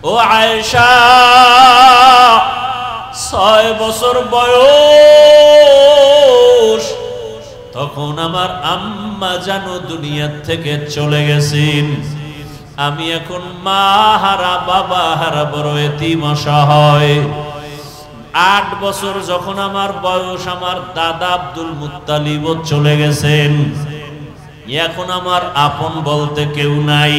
ও আয়েশা 6 বছর বয়স, তখন আমার আম্মা জানো দুনিয়া থেকে চলে গেছেন। আমি এখন মা হারা বাবা হারা বড় এতিম অসহায়। 8 বছর যখন আমার বয়স, আমার দাদা আব্দুল মুত্তালিব চলে গেছেন। এখন আমার আপন বলতে কেউ নাই।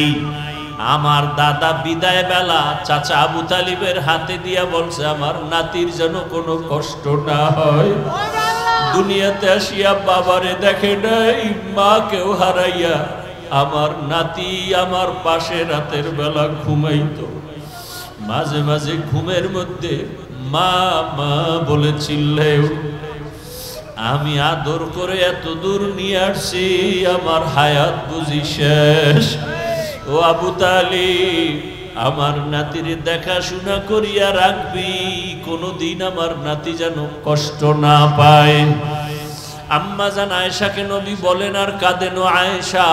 আমার দাদা বিদায় বেলা চাচা আবু তালিবের হাতে দিয়া বলছে, আমার নাতির যেন কোনো কষ্ট না হয়। দুনিয়াতে আসিয়া বাবারে দেখে নাই, মাকেও হারাইয়া আমার নাতি আমার পাশে রাতের বেলা ঘুমাইতো। মাঝে মাঝে ঘুমের মধ্যে মা মা বলে চিল্লায়। আমি আদর করে এত দূর নিয়ে আসছি, আমার হায়াত বুঝি শেষ। ও আবু তালিব, আমার নাতির দেখাশোনা করিয়া রাখবি, কোনদিন আমার নাতি যেন কষ্ট না পায়। আম্মা জান আয়েশাকে নবী বলেন আর কাঁদেন, আয়েশা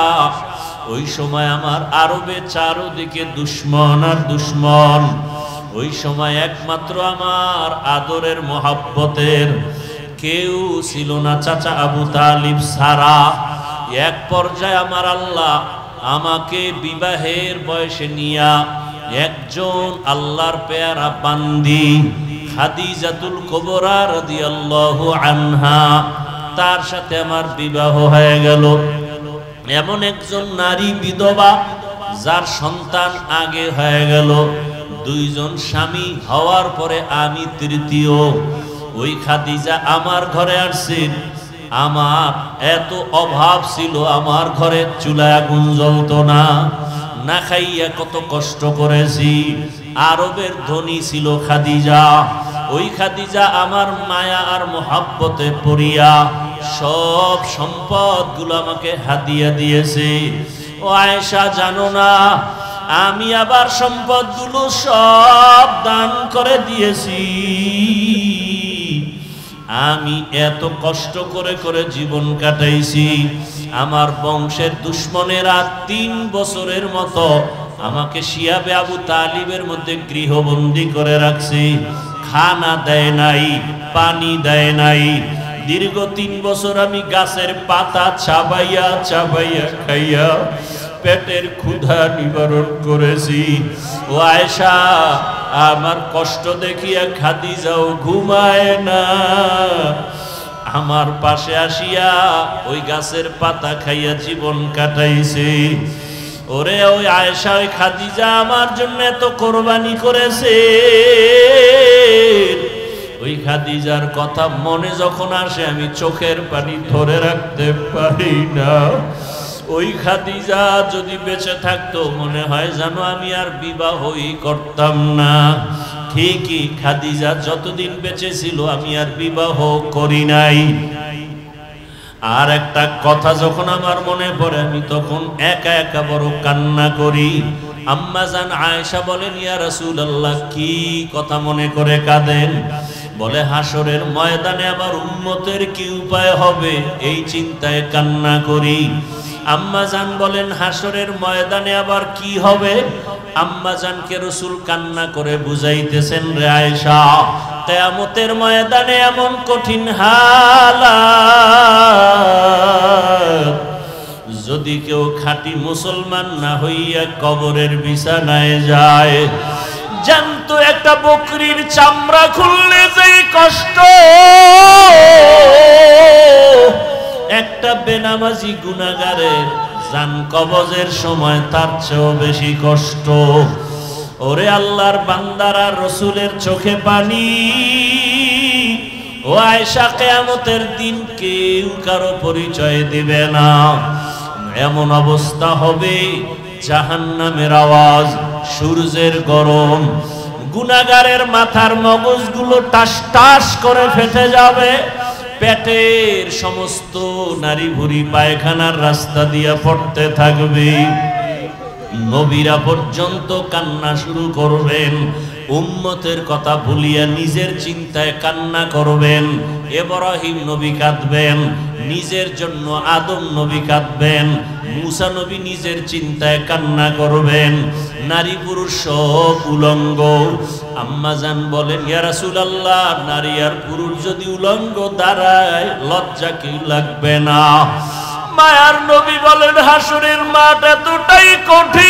ওই সময় আমার আরবে চারদিকে দুশ্মন আর দুশ্মন। ওই সময় একমাত্র আমার আদরের মহাব্বতের কেউ ছিল না চাচা আবু তালিব ছাড়া। এক পর্যায়ে আমার আল্লাহ আমাকে বিবাহের বয়সে নিয়া একজন আল্লাহর পেয়ারা বান্দি খাদিজাতুল কুবরা রাদিয়াল্লাহু আনহা, তার সাথে আমার বিবাহ হয়ে গেল। এমন একজন নারী বিধবা যার সন্তান আগে হয়ে গেল। 2 জন স্বামী হওয়ার পরে আমি তৃতীয়। ওই খাদিজা আমার ঘরে আসছেন। আমার এত অভাব ছিল, আমার ঘরে চুলায় আগুন জ্বলতো না, না খাইয়া কত কষ্ট করেছি। আরবের ধনী ছিল খাদিজা। ওই খাদিজা আমার মায়া আর মোহাব্বতে পড়িয়া সব সম্পদগুলো আমাকে হাদিয়া দিয়েছে। ও আয়েশা জানো না, আমি আবার সম্পদগুলো সব দান করে দিয়েছি। আমি এত কষ্ট করে করে জীবন কাটাইছি। আমার বংশের দুশ্মনেরা 3 বছরের মতো আমাকে শিয়াবে আবু তালিবের মধ্যে গৃহবন্দী করে রাখছে। খানা দেয় নাই, পানি দেয় নাই। দীর্ঘ 3 বছর আমি গাছের পাতা চাবাইয়া চাবাইয়া খাইয়া পেটের ক্ষুধা নিবারণ করেছি। ও আয়েশা, আমার কষ্ট দেখিয়া খাদিজাও ঘুমায় না। আমার পাশে আসিয়া ওই গাছের পাতা খাইয়া জীবন কাটাইছে। ওরে ওই আয়েশা, ওই খাদিজা আমার জন্য এত কোরবানি করেছে। ওই খাদিজার কথা মনে যখন আসে আমি চোখের পানি ধরে রাখতে পারি না। ওই খাদিজা যদি বেঁচে থাকতো মনে হয় জানো আমি আর বিবাহই করতাম না। ঠিকই, খাদিজা যতদিন বেঁচে ছিল আমি আর বিবাহ করি নাই। আর একটা কথা যখন আমার মনে পড়ে আমি তখন একা একা বড় কান্না করি। আম্মা জান আয়েশা বলেন, ইয়া রাসূলুল্লাহ, কি কথা মনে করে কাঁদেন? বলে, হাসরের ময়দানে আমার উম্মতের কি উপায় হবে এই চিন্তায় কান্না করি। আম্মা জান বলেন, হাসরের ময়দানে আবার কি হবে? আম্মা জানকে রাসূল কান্না করে বুঝাইতেছেন, রে আয়েশা, কিয়ামতের ময়দানে এমন কঠিন হালাত, যদি কেউ খাঁটি মুসলমান না হইয়া কবরের বিছানায় যায়, জানতো একটা বকরির চামড়া খুললে যেই কষ্ট, একটা বেনামাজি গুনাহগারের জান কবজের সময় তার চেয়েও বেশি কষ্ট। ওরে আল্লাহর বান্দারা, রাসূলের চোখে পানি। ও আয়েশা, কিয়ামতের দিন কেউ কারো পরিচয় দিবে না। এমন অবস্থা হবে, জাহান্নামের আওয়াজ, সূর্যের গরম, গুনাহগারের মাথার মগজগুলো টাস টাস করে ফেটে যাবে। পেটের সমস্ত নারী ভুঁড়ি পায়খানার রাস্তা দিয়ে পড়তে থাকবে। নবীরা পর্যন্ত কান্না শুরু করবেন। উম্মতের কথা ভুলিয়া নিজের চিন্তায় কান্না করবেন। ইব্রাহিম নবী কাঁদবেন, নিজের জন্য আদম নবী কাঁদবেন, মুসা নবী নিজের চিন্তায় কান্না করবেন। নারী পুরুষ সব উলঙ্গ। আম্মা জান বলেন, ইয়া রাসূলুল্লাহ, নারী আর পুরুষ যদি উলঙ্গ দাঁড়ায় লজ্জা কি লাগবে না? মায়ার নবী বলেন, হাসরের মাঠ এতটাই কঠিন,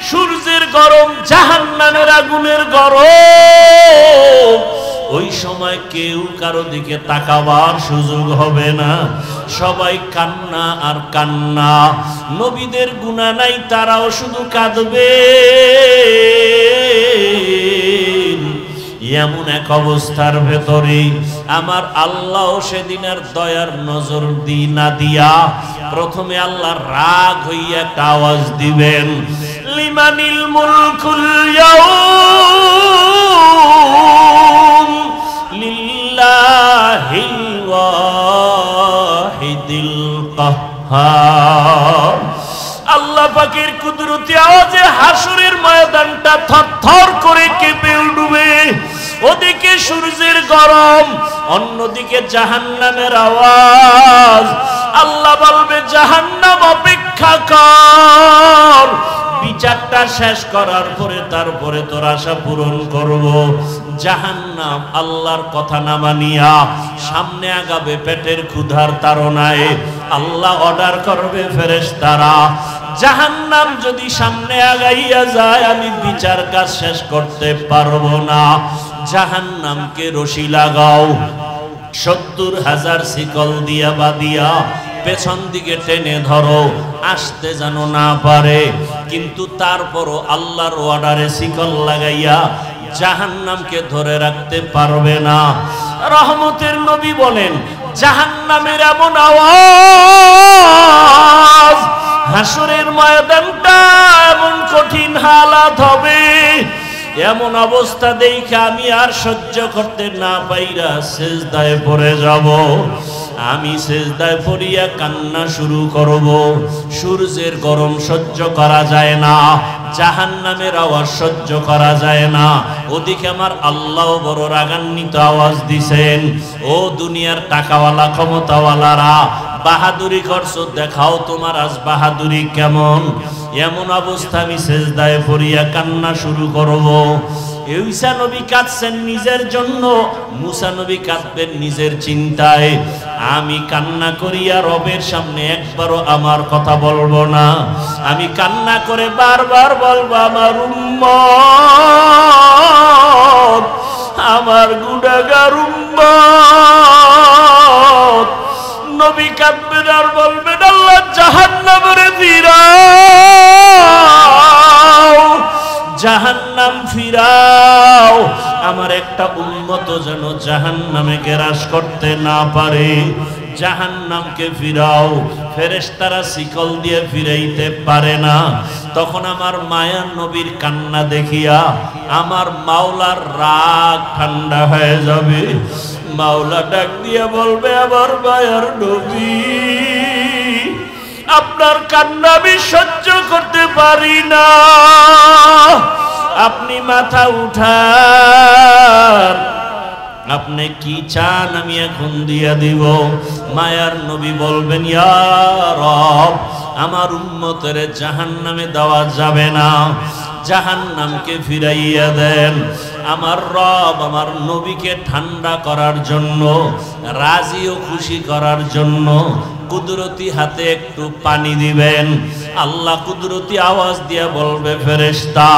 সূর্যের গরম, জাহান্নামের আগুনের গরম, ওই সময় কেউ কারো দিকে তাকাবার সুযোগ হবে না। সবাই কান্না আর কান্না। নবীদের গুনাহ নাই, তারাও শুধু কাঁদবে। এমন এক অবস্থার ভেতরে আমার আল্লাহ সেদিন আর দয়ার নজর না দিয়া প্রথমে আল্লাহ রাগ হইয়া একটা আওয়াজ দিবেন, লিমানিল মুলকুল ইয়াউম লিল্লাহিল ওয়াহিদিল কাহ্হার। আল্লাহ পাকের কুদরতি আওয়াজে হাসরের ময়দানটা থরথর করে কেঁপে উঠবে। ওদিকে সূর্যের গরম, অন্যদিকে জাহান্নামের আওয়াজ। আল্লাহ বলবে, জাহান্নাম অপেক্ষা কর, বিচারটা শেষ করার পরে তারপরে তোর আশা পূরণ করব। জাহান্নাম আল্লাহর কথা না মানিয়া সামনে আগাবে পেটের ক্ষুধার তাড়নায়। আল্লাহ অর্ডার করবে ফেরেশতারা, জাহান্নাম যদি সামনে আগাইয়া যায় আমি বিচার কাজ শেষ করতে পারবো না। জাহান্নামকে রশি লাগাও, ৭০,০০০ শিকল দিয়া বাঁধিয়া পেছন দিকে টেনে ধরো, আসতে যেন না পারে। কিন্তু তারপরও আল্লাহর অর্ডারে শিকল লাগাইয়া জাহান্নামকে ধরে রাখতে পারবে না। রহমতের নবী বলেন, জাহান্নামের এমন আওয়াজ, হাসরের ময়দানটা এমন কঠিন হালাত হবে, এমন অবস্থা দেখে আমি আর সহ্য করতে না পাইরা সিজদায় পড়ে যাব। আমি সিজদায় পড়িয়া কান্না শুরু করব। সূর্যের গরম সহ্য করা যায় না, জাহান্নামের আওয়াজ সহ্য করা যায় না। ওদিকে আমার আল্লাহ বড় রাগান্বিত আওয়াজ দিছেন, ও দুনিয়ার টাকাওয়ালা ক্ষমতাওয়ালারা, বাহাদুরি করছো, দেখাও তোমার আজ বাহাদুরি কেমন। এমন অবস্থা আমি সিজদায় পড়িয়া কান্না শুরু করব। ঈসা নবী কাঁদছেন নিজের জন্য, মুসা নবী কাঁদবেন নিজের চিন্তায়। আমি কান্না করিয়া রবের সামনে একবারও আমার কথা বলবো না। আমি কান্না করে বারবার বলবো, আমার উম্মত, আমার গুনাহগার উম্মত। নবী কাঁদবেন আর বলবেন, আল্লাহ জাহান্নামের ফিরাও, জাহান্নাম ফিরাও, আমার একটা উম্মত যেন জাহান্নামে গ্রাস করতে না পারে। জাহান্নামকে ফিরাও। ফেরেশতারা শিকল দিয়ে ফিরাইতে পারে না। তখন আমার মায়ার নবীর কান্না দেখিয়া আমার মাওলার রাগ ঠান্ডা হয়ে যাবে। মাওলা ডাক দিয়ে বলবে, আমার মায়ার নবী, আপনার কান্না আমি সহ্য করতে পারি না, আপনি মাথা উঠান, আপনি কি চান আমি এখন দিয়া দিব। মায়ার নবী বলবেন, ইয়া রব, আমার উম্মতের জাহান্নামে দেওয়া যাবে না, জাহান্নামকে ফিরাইয়া দেন। আমার রব আমার নবীকে ঠান্ডা করার জন্য, রাজি ও খুশি করার জন্য কুদরতি হাতে একটু পানি দিবেন। আল্লাহ কুদরতি আওয়াজ দিয়ে বলবে, ফেরেশতা,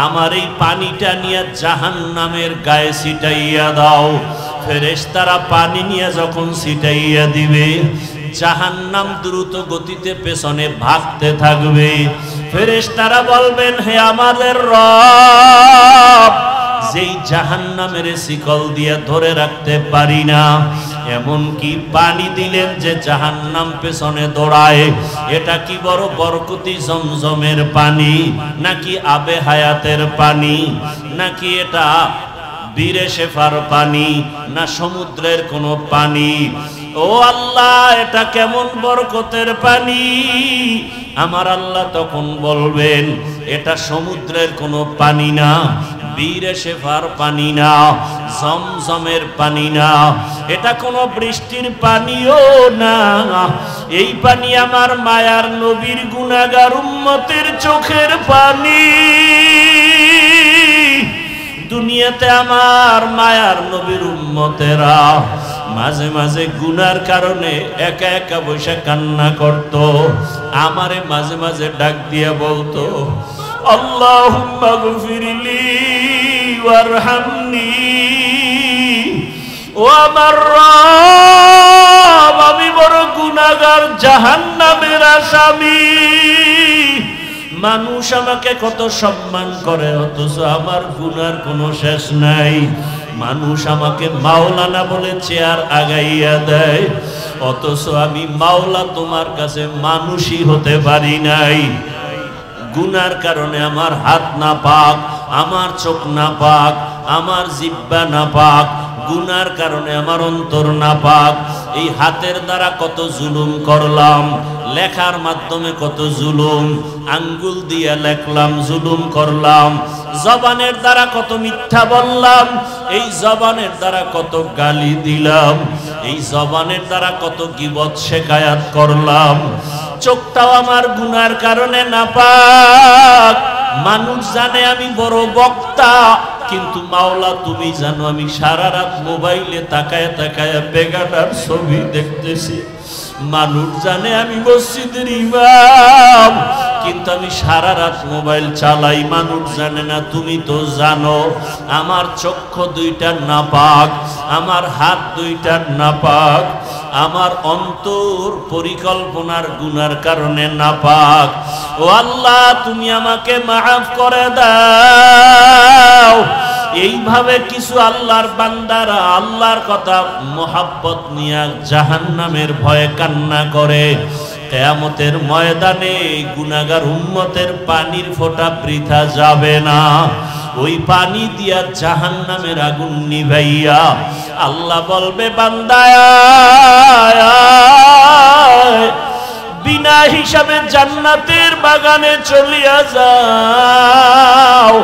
আমার এই পানিটা নিয়ে জাহান্নামের গায়ে ছিটাইয়া দাও। ফেরেশতারা পানি নিয়ে যখন ছিটাইয়া দিবে, জাহান্নাম দ্রুত গতিতে পেছনে ভাগতে থাকবে। ফেরেশতারা বলবেন, হে আমাদের রব, যেই জাহান্নামের শিকল দিয়ে ধরে রাখতে পারি না, এমন কি পানি দিলেন যে জাহান্নাম পেছনে দৌড়ায়। এটা কি বড় বরকতি জমজমের পানি, নাকি আবে হায়াতের পানি, নাকি এটা বীরে শেফার পানি, না সমুদ্রের কোনো পানি? ও ও আল্লাহ এটা কেমন বরকতের পানি। আমার আল্লাহ তখন বলবেন এটা সমুদ্রের কোনো পানি না, বীরে শেফার পানি না, জমজমের পানি না, এটা কোনো বৃষ্টির পানিও না। এই পানি আমার মায়ার নবীর গুনাহগার উম্মতের চোখের পানি। দুনিয়াতে আমার মায়ার নবীর উম্মতেরা মাঝে মাঝে গুনার কারণে একা একা বসে কান্না করত, আমারে মাঝে মাঝে ডাক দিয়ে বলতো আল্লাহুম্মা গফিরলি ওয়ারহামনি। ও আমার রব, আমি বড় গুনাহগার, জাহান্নামের আসামি। মানুষ আমাকে কত সম্মান করে, অথচ আমার গুনার কোনো শেষ নাই। মানুষ আমাকে মাওলানা বলে চেয়ার আগাইয়া দেয়, অথচ আমি মাওলা তোমার কাছে মানুষই হতে পারি নাই। গুনার কারণে আমার হাত না পাক, আমার চোখ না পাক, আমার জিহ্বা না পাক, গুনার কারণে আমার অন্তর না পাক। এই হাতের দ্বারা কত জুলুম করলাম, লেখার মাধ্যমে কত জুলুম, আঙ্গুল দিয়ে লেখলাম, জুলুম করলাম। জবানের দ্বারা কত মিথ্যা বললাম, এই জবানের দ্বারা কত গালি দিলাম, এই জবানের দ্বারা কত গীবত শেখায়াত করলাম। চোখটাও আমার গুনার কারণে নাপাক। মানুষ জানে আমি বড় বক্তা, কিন্তু মাওলা তুমি জানো আমি সারা রাত মোবাইলে তাকায় তাকায় বেগানার ছবি দেখতেছি। মানুষ জানে আমি মসজিদের ইমাম, কিন্তু আমি সারা রাত মোবাইল চালাই। মানুষ জানে না, তুমি তো জানো আমার চক্ষু দুইটা নাপাক, আমার হাত দুইটা নাপাক, আমার অন্তর পরিকল্পনার গুনার কারণে নাপাক। ও আল্লাহ তুমি আমাকে মাফ করে দাও। এইভাবে কিছু আল্লাহর বান্দারা আল্লাহর কথা মোহাব্বত নিয়ে জাহান্নামের ভয়ে কান্না করে। কিয়ামতের ময়দানে গুনাহগার উম্মতের পানির ফোঁটা বৃথা যাবে না। ওই পানি দিয়া জাহান্নামের আগুন নিভাইয়া আল্লাহ বলবে বান্দা বিনা হিসাবে জান্নাতের বাগানে চলিয়া যাও।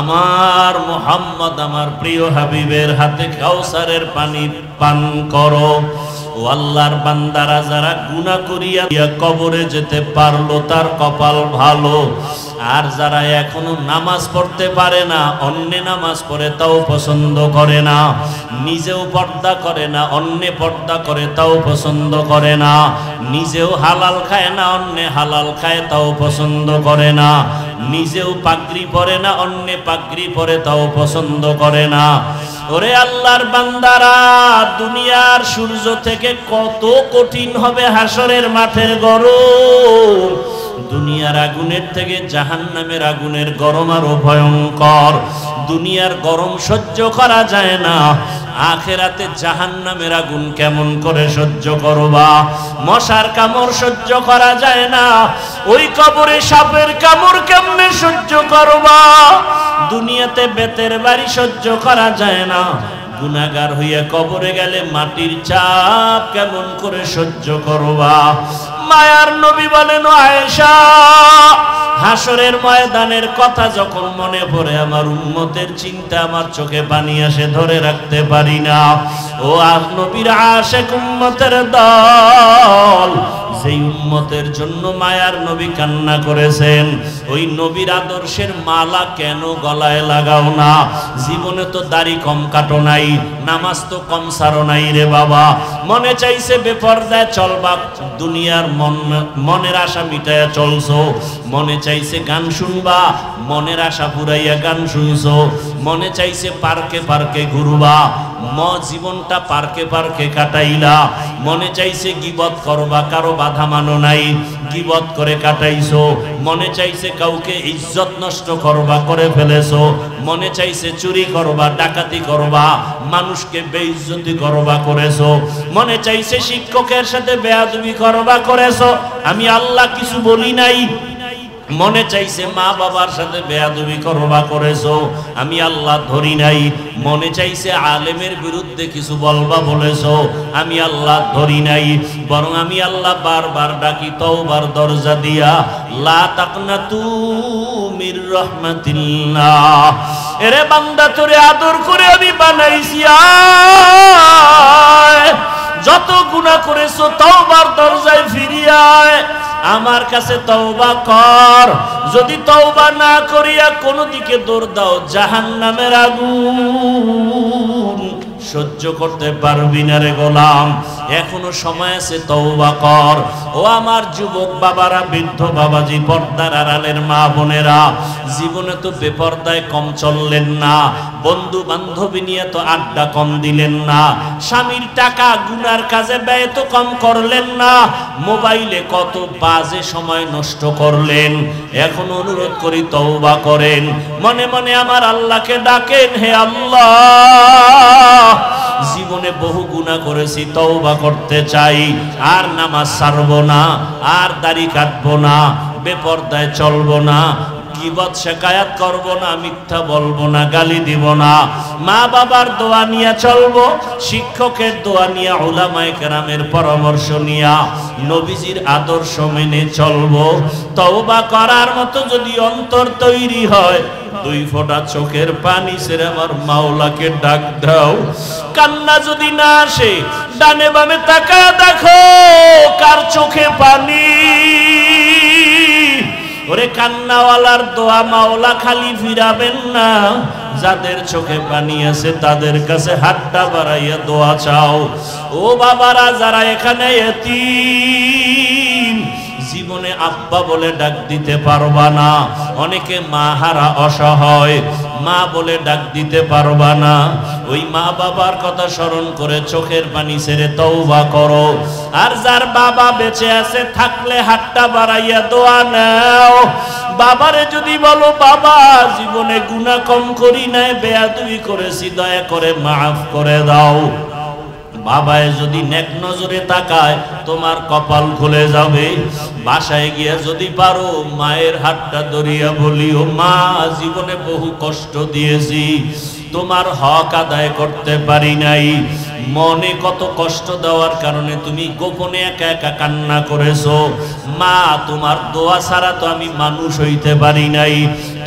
আমার মুহাম্মদ আমার প্রিয় হাবিবের হাতে কাউসারের পানি পান করো। ও আল্লাহর বান্দারা যারা গুনাহ করিয়া কবরে যেতে পারলো তার কপাল ভালো। আর যারা এখনো নামাজ পড়তে পারে না, অন্য নামাজ পড়ে তাও পছন্দ করে না, নিজেও পর্দা করে না, অন্য পর্দা করে তাও পছন্দ করে না, নিজেও হালাল খায় না, অন্য হালাল খায় তাও পছন্দ করে না, নিজেও পাগড়ি পরে না, অন্য পাগড়ি পরে তাও পছন্দ করে না। ওরে আল্লাহর বান্দারা, দুনিয়ার সূর্য থেকে কত কঠিন হবে হাসরের মাঠের গরম। দুনিয়ার আগুনের থেকে জাহান্নামের আগুনের গরম আরো ভয়ঙ্কর। দুনিয়ার গরম সহ্য করা যায় না, আখেরাতে জাহান্নামের আগুন কেমন করে সহ্য করবা? মশার কামড় সহ্য করা যায় না, ওই কবরে সাপের কামড় কেমনে সহ্য করবা? দুনিয়াতে বেতের বাড়ি সহ্য করা যায় না, গুনাহগার হইয়া কবরে গেলে মাটির চাপ কেমন করে সহ্য করবা? মায়ার নবী বলেন আয়েশা, হাসরের ময়দানের কথা যখন মনে পড়ে আমার উম্মতের চিন্তা আমার চোখে পানি আসে, ধরে রাখতে পারি না। ও নবীর আশিক উম্মতের দল, যেই উম্মতের জন্য মায়ার নবী কান্না করেছেন, ওই নবীর আদর্শের মালা কেন গলায় লাগাও না? জীবনে তো দাড়ি কম কাটো নাই, নামাজ তো কম সারো নাই রে বাবা। মনে চাইছে বেপরদায় চলবা, দুনিয়ার মনের আশা মিটাইয়া চলছো। মনে চাইছে গান শুনবা, মনের আশা পুরাইয়া গান শুনছো। মনে চাইছে পার্কে পার্কে ঘুরবা, জীবনটা পার্কে পার্কে কাটাইলা। মনে চাইছে গীবত করবা, কারো বাধা মানো নাই, গীবত করে কাটাইছো। মনে চাইছে কাউকে ইজ্জত নষ্ট করবা, করে ফেলেছো। মনে চাইছে চুরি করবা, ডাকাতি করবা, মানুষকে বেইজ্জতি করবা, করেছো। মনে চাইছে শিক্ষকের সাথে বেয়াদবি করবা, করেছো। আমি আল্লাহ কিছু বলি নাই, মনে চাইছে মা বাবার সাথে বেয়াদবি করবা করেছো, আমি আল্লাহ ধরি নাই। মনে চাইছে আলেমের বিরুদ্ধে কিছু বলবা বলেছো, আমি আল্লাহ ধরি নাই। বরং আমি আল্লাহ বারবার ডাকি তওবার দরজা দিয়া, লা তাকনাতু মির রাহমাতিল্লাহ। এরে বান্দা তোরে আদর করে আমি বানাইছি, যত গুনাহ করেছো তওবার দরজায় ফিরিয়া আয়, আমার কাছে তওবা কর। যদি তওবা না করিয়া কোনো দিকে দৌড় দাও, জাহান্নামের আগুন সহ্য করতে পারবি না রে গোলাম। এখনো সময় আছে, তওবা কর। ও আমার যুবক বাবারা, বৃদ্ধ বাবাজি, পর্দার আড়ালের মা বোনেরা, জীবনে তো বেপর্দায় কম চললেন না, বন্ধু বান্ধবী নিয়ে তো আড্ডা কম দিলেন না, স্বামীর টাকা গুনার কাজে ব্যয় তো কম করলেন না, মোবাইলে কত বাজে সময় নষ্ট করলেন। এখন অনুরোধ করি তওবা করেন, মনে মনে আমার আল্লাহকে ডাকেন, হে আল্লাহ জীবনে বহু গুনাহ করেছি, তওবা করতে চাই, আর নামাজ ছাড়বো না, আর দাড়ি কাটবো না, বেপরদায় চলবো না, গীবত শিকায়াত করব না, মিথ্যা বলবো না, গালি দিব না, মা বাবার দোয়া নিয়ে চলবো, শিক্ষকের দোয়া নিয়ে, উলামায়ে কেরামের পরামর্শ নিয়ে, নবীজির আদর্শ মেনে চলবো। তওবা করার মতো যদি অন্তর তৈরি হয়, দুই ফোঁটা চোখের পানি ছেড়ে আমার মাওলাকে ডাক দাও। কান্না যদি না আসে, ডানে বামে তাকায় দেখো কার চোখে পানি। ওরে কান্নাওয়ালার দোয়া মাওলা খালি ফিরাবেন না, যাদের চোখে পানি আছে তাদের কাছে হাতটা বাড়াইয়া দোয়া চাও। ও বাবারা যারা এখানে এতিম, জীবনে আব্বা বলে ডাক দিতে পারবা না, অনেকে মা হারা অসহায়, মা বলে ডাক দিতে পারবা না, ওই মা বাবার কথা স্মরণ করে চোখের পানি ছেড়ে তওবা করো। আর যার বাবা বেঁচে আছে, থাকলে হাতটা বাড়াইয়া দোয়া নাও। বাবারে যদি বলো, বাবা জীবনে গুনাহ কম করি নাই, বেয়াদবি করেছি, দয়া করে মাফ করে দাও। বাবায় যদি নেক নজরে তাকায়, তোমার কপাল খুলে যাবে। বাসায় গিয়া যদি পারো, মায়ের হাতটা ধরিয়া বলিও, মা জীবনে বহু কষ্ট দিয়েছি, তোমার হক আদায় করতে পারি নাই, মনে কত কষ্ট দেওয়ার কারণে তুমি গোপনে একা একা কান্না করেছো। মা তোমার দোয়া ছাড়া তো আমি মানুষ হইতে পারি নাই,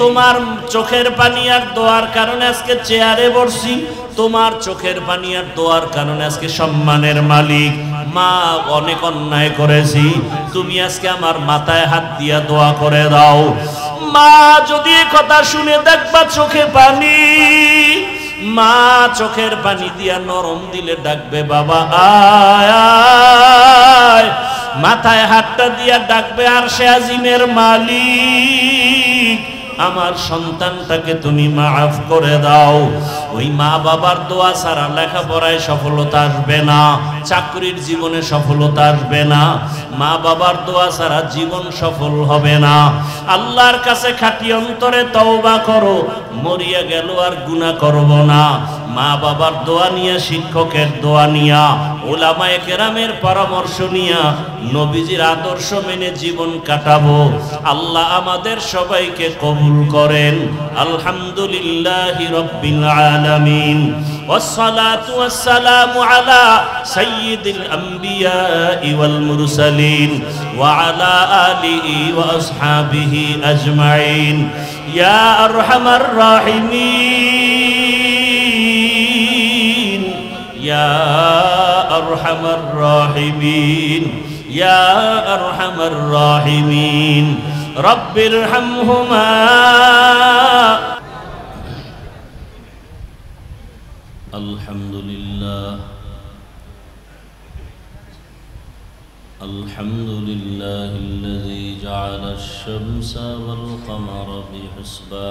তোমার চোখের পানি আর দোয়ার কারণে আজকে চেয়ারে বসছি, তোমার চোখের পানি আর দোয়ার কারণে আজকে সম্মানের মালিক। মা অনেক অন্যায় করেছি, তুমি আজকে আমার মাথায় হাত দিয়া দোয়া করে দাও। মা যদি কথা শুনে দেখবা চোখে পানি, মা চোখের পানি দিয়া নরম দিলে ডাকবে, বাবা আয় আয়। মাথায় হাতটা দিয়া ডাকবে, আর সে আজিমের মালিক, আমার সন্তানটাকে তুমি মাফ করে দাও। ওই মা বাবার দোয়া ছাড়া লেখাপড়ায় সফলতা আসবে না, চাকরির জীবনে সফলতা আসবে না, মা বাবার দোয়া ছাড়া জীবন সফল হবে না। আল্লাহর কাছে খাঁটি অন্তরে তওবা করো, মরিয়া গেল আর গুনাহ করব না। মা বাবার দোয়া নিয়া, শিক্ষকের দোয়া নিয়া, উলামায়ে কেরামের পরামর্শ নিয়া, নবীজির আদর্শ মেনে জীবন কাটাবো। আল্লাহ আমাদের সবাইকে কবুল করেন। আলহামদুলিল্লাহি রাব্বিল আলামিন, ওয়াসসালাতু ওয়াসসালামু আলা সাইয়্যিদিল আমবিয়াই ওয়াল মুরসালিন ওয়া আলা আলিহি ওয়া আসহাবিহি আজমাইন। ইয়া আরহামার রাহিমিন, ইয়া আরহামার রাহিমিন, ইয়া আরহামার রাহিমিন, রব্বিরহামহুমা। আলহামদুলিল্লাহ, আলহামদুলিল্লাহিল্লাযী জাআলাশ শামসা ওয়াল কমারা বিহিসবান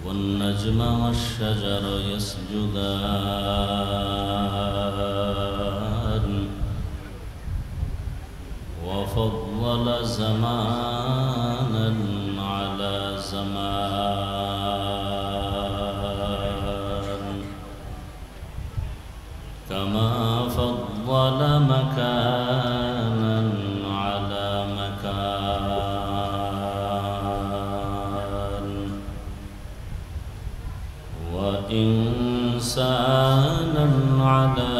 ওয়ান নাজমা ওয়াশ শাজারা ইয়াসজুদান ওয়া ফাদ্দালা জামানান আলা জামান, কামা ফাদ্দালা مكانا على مكان وإنسانا على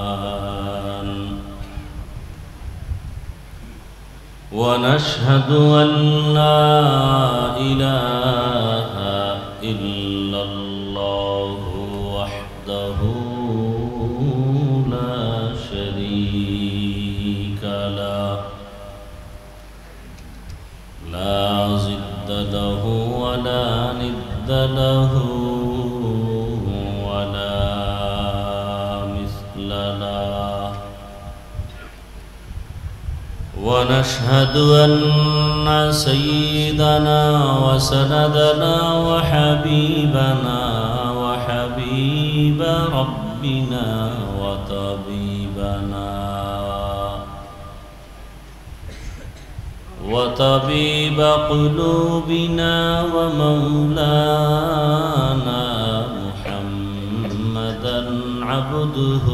إنسان ونشهد أن لا إله إلا الله وحده لا شريك له لا ضد له ولا ند له ولا مثل له ونشهد أن سيدنا وسندنا وحبيبنا وحبيب ربنا وطبيب قلوبنا ومولانا محمدا عبده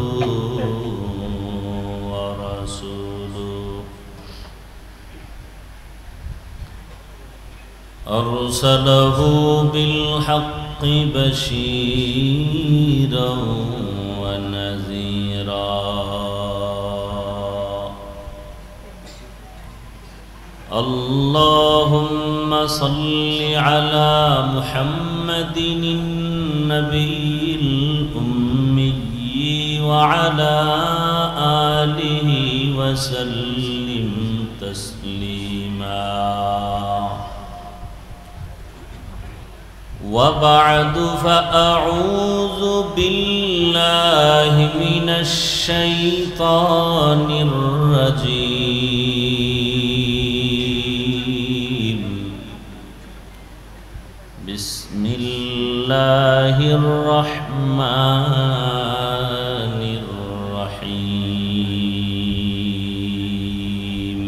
ورسوله أرسله بالحق بشيرا ونذيرا اللهم صل على محمد النبي الأمي وعلى آله وسلم تسليما وبعد فأعوذ بالله من الشيطان الرجيم بسم الله الرحمن الرحيم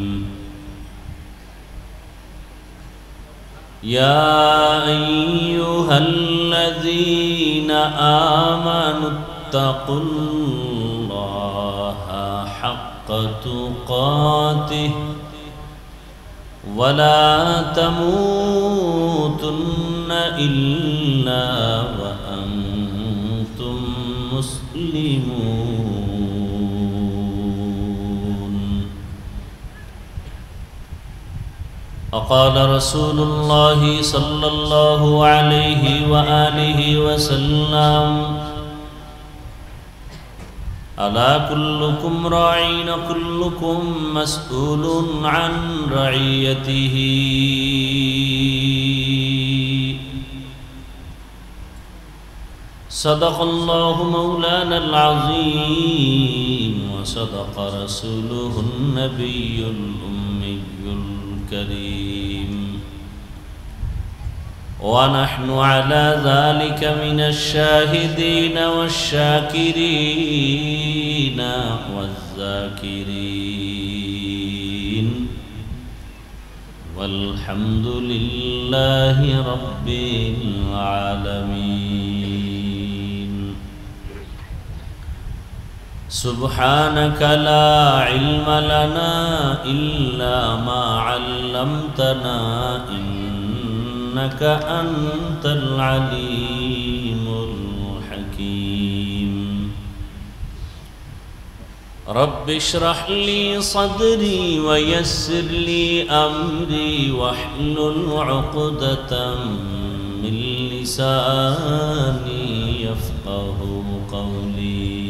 يا أيها الذين آمنوا اتقوا الله حق تقاته ولا تموتن إلا وأنتم مسلمون وقال رسول الله صلى الله عليه وآله وسلم ألا كلكم راعٍ كلكم مسؤول عن رعيته صدق الله مولانا العظيم وصدق رسوله النبي الأمي الكريم ونحن على ذلك من الشاهدين والشاكرين والذاكرين والحمد لله رب العالمين سبحانك لا علم لنا إلا ما علمتنا إنك أنت العليم الحكيم رب اشرح لي صدري ويسر لي أمري واحلل عقدة من لساني يفقه قولي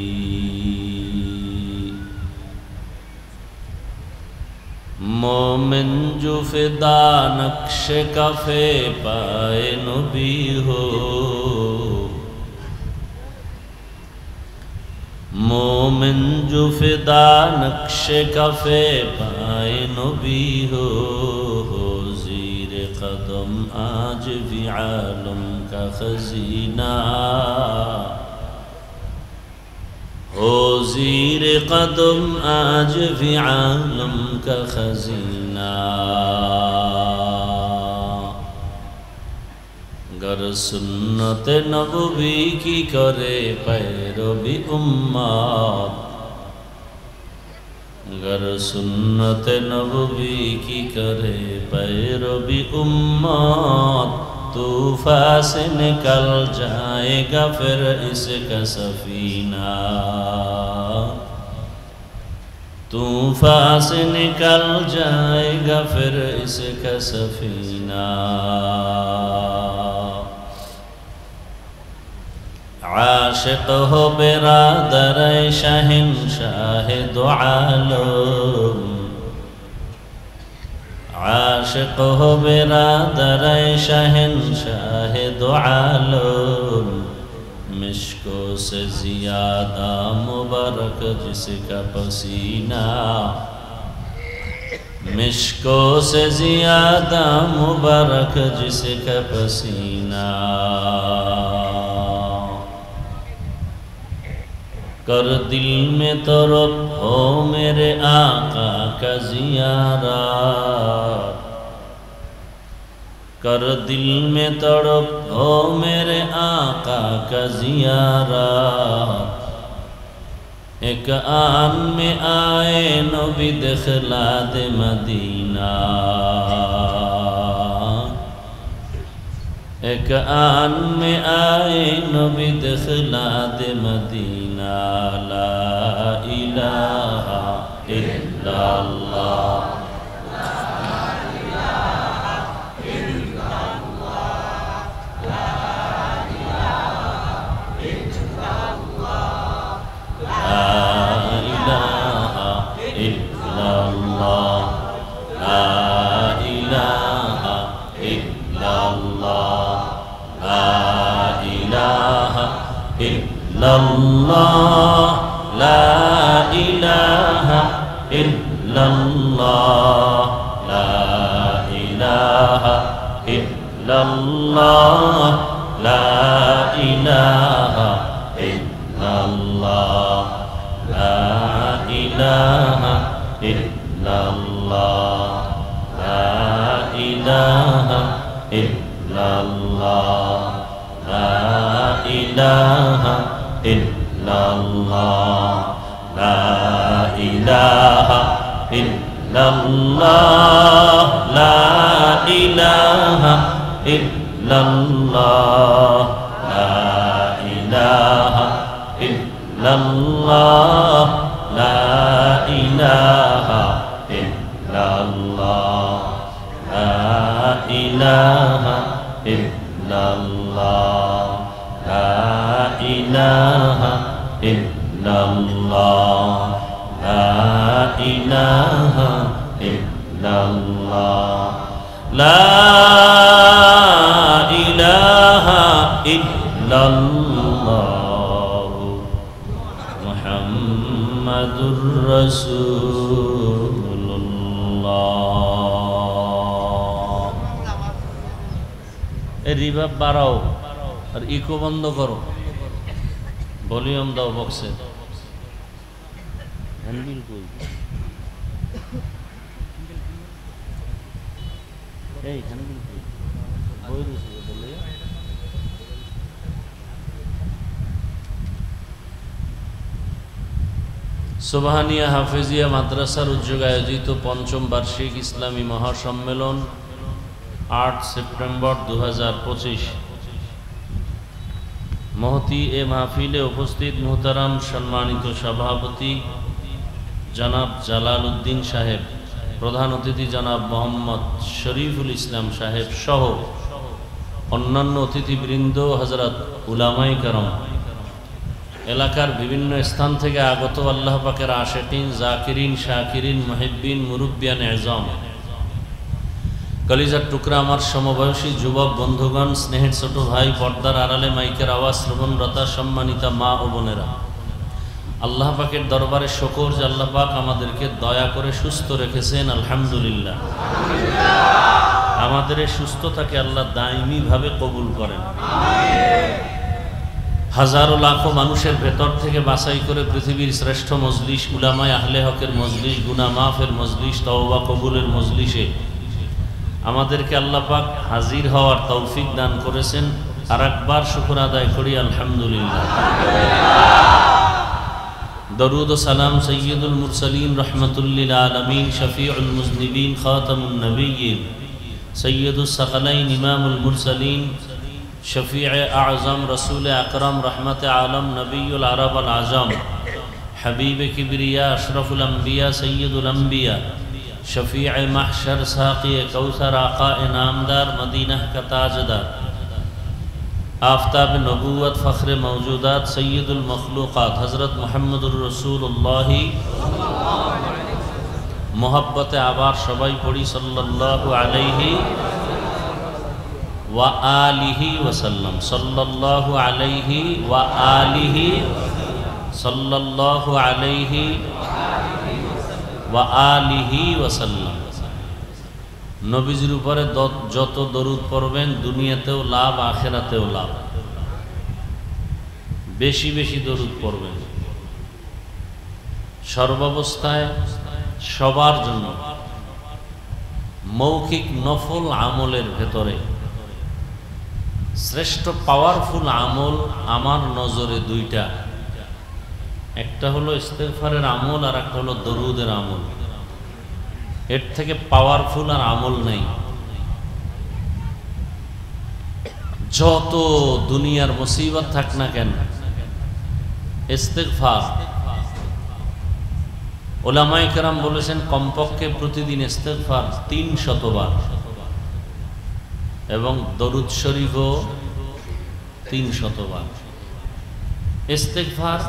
मोमिन जो फिदा नक्श कफ़े पाए नबी हो मोमिन जो फिदा नक्श कफ़े पाए नबी हो ज़ीर कदम आज भी आलम का खजीना हो ज़ीर कदम आज भी आलम का खजीना गर सुन्नत नबवी की करे पैरवी उम्मत, गर सुन्नत नबवी की करे पैरवी उम्मत, तूफान से निकल जाएगा फिर इसका सफीना, तूफान से निकल जाएगा फिर इसका सफीना। आशिक हो बिरादर शहंशाह दो आलम, आशिक हो बिरादर शहंशाह दो आलम, मिश्को से ज़ियादा मुबारक जिसका पसीना, मिश्को से ज़ियादा मुबारक जिसका पसीना। कर दिल में तरफ हो मेरे आका का ज़ियारत, कर दिल में तड़प हो मेरे आका का ज़ियारत, एक आन में आए नबी दिखला दे मदीना, एक आन में आए नबी दिखला दे मदीना। ला इलाहा इल्लल्लाह, इल्लल्लाह, ला इलाहा इल्लल्लाह, ला इलाहा इल्लल्लाह, ला इलाहा इल्लल्लाह, ला इलाहा इल्लल्लाह, ला इलाहा इल्लल्लाह, ला इलाहा इल्लल्लाह, ला इलाहा इल्लल्लाह, ला इलाहा इल्लल्लाह, ला इलाहा इल्लल्लाह, ला इलाहा इल्लल्लाह, ला इलाहा इल्लल्लाह, ला इलाहा इल्लल्लाह, ला इलाहा इल्लल्लाह, ला इलाहा इल्लल्लाह, मुहम्मदुर रसूलुल्लाह। রিভাব বাড়াও আর ইকো বন্ধ করো, ভলিউম দাও বক্সে। হ্যান্ডবিল কই? এই হ্যান্ডবিল কই? বই দিছে বলে। সুবহানিয়া হাফেজিয়া মাদ্রাসার উদ্যোগে আয়োজিত পঞ্চম বার্ষিক ইসলামী মহাসম্মেলন 8 সেপ্টেম্বর 2025। महती ए महफिले उपस्थित मोहतरम सम्मानित सभापति जनाब জালালউদ্দিন साहेब, प्रधान अतिथि जनाब मोहम्मद शरीफुल इस्लाम साहेब सह अन्यान्य अतिथिबृंद, हजरत उलामाए करम, एलाकार विभिन्न स्थान थेके आगत आल्लाह पाकेर आशिकीन, जाकिरिन, शाकिरिन, मुहिब्बिन, मुरुब्बियान एजाम, कलिजार टुकरा आमार समबयसी युवक बंधुगण, स्नेहेर छोटो भाई, पर्दार आड़ाले माइकेर आवाज श्रवणरता सम्मानिता मा ओ बोनेरा, আল্লাহ পাকের দরবারে শুকর যে আল্লাহ পাক আমাদেরকে দয়া করে সুস্থ রেখেছেন। আলহামদুলিল্লাহ। আমাদের এই সুস্থতাকে আল্লাহ দায়মি ভাবে কবুল করেন। হাজারো লাখো মানুষের ভেতর থেকে বাছাই করে পৃথিবীর শ্রেষ্ঠ মজলিস, উলামায়ে আহলে হকের মজলিস, গুনাহ মাফের মজলিস, তওবা কবুলের মজলিসে আমাদেরকে আল্লাহ পাক হাজির হওয়ার তৌফিক দান করেছেন। আর একবার শুকর আদায় করি আলহামদুলিল্লাহ। দরুদ ও সালাম সৈয়দুল মুরসালিন রহমতুল্লিল আলমিন শফিউল মুজনিবিন খাতামুন নবিয়্যিন সৈয়দুস সাকালাইন ইমামুল মুরসালিন শফিউ আযম রসুল আকরম রহমত আলম নবিউল আরব আল আজম हबीब किबरिया अशरफुल अंबिया सैयदुल अंबिया शफीअ महशर साक़ी कौसर आका इनामदार मदीना का ताजदार आफ्ताब नबूवत फ़ख्र मौजूदात सैयदुल मखलूक़ात हज़रत मुहम्मदुर रसूलुल्लाह मोहब्बत आबार सबाई पड़ी सल्लल्लाहु अलैहि व आलिहि वसल्लम सल्लल्लाहु अलैहि व आलिहि सल्लल्लाहु अलैहि व आलिहि वसल्लम। নবীজির উপরে যত দরুদ পড়বেন দুনিয়াতেও লাভ আখিরাতেও লাভ। বেশি বেশি দরুদ পড়বেন সর্বাবস্থায় সবার জন্য। মৌখিক নফল আমলের ভেতরে শ্রেষ্ঠ পাওয়ারফুল আমল আমার নজরে দুইটা, একটা হলো ইস্তেগফারের আমল আর একটা হলো দরুদের আমল। এর থেকে পাওয়ারফুল আর আমল নেই। যত দুনিয়ার মুসিবত থাক না কেন, ইস্তেগফার উলামায়ে কেরাম বলেছেন কমপক্ষে প্রতিদিন ইস্তেগফার 300 বার এবং দরুদ শরীফও 300 বার। ইস্তেগফার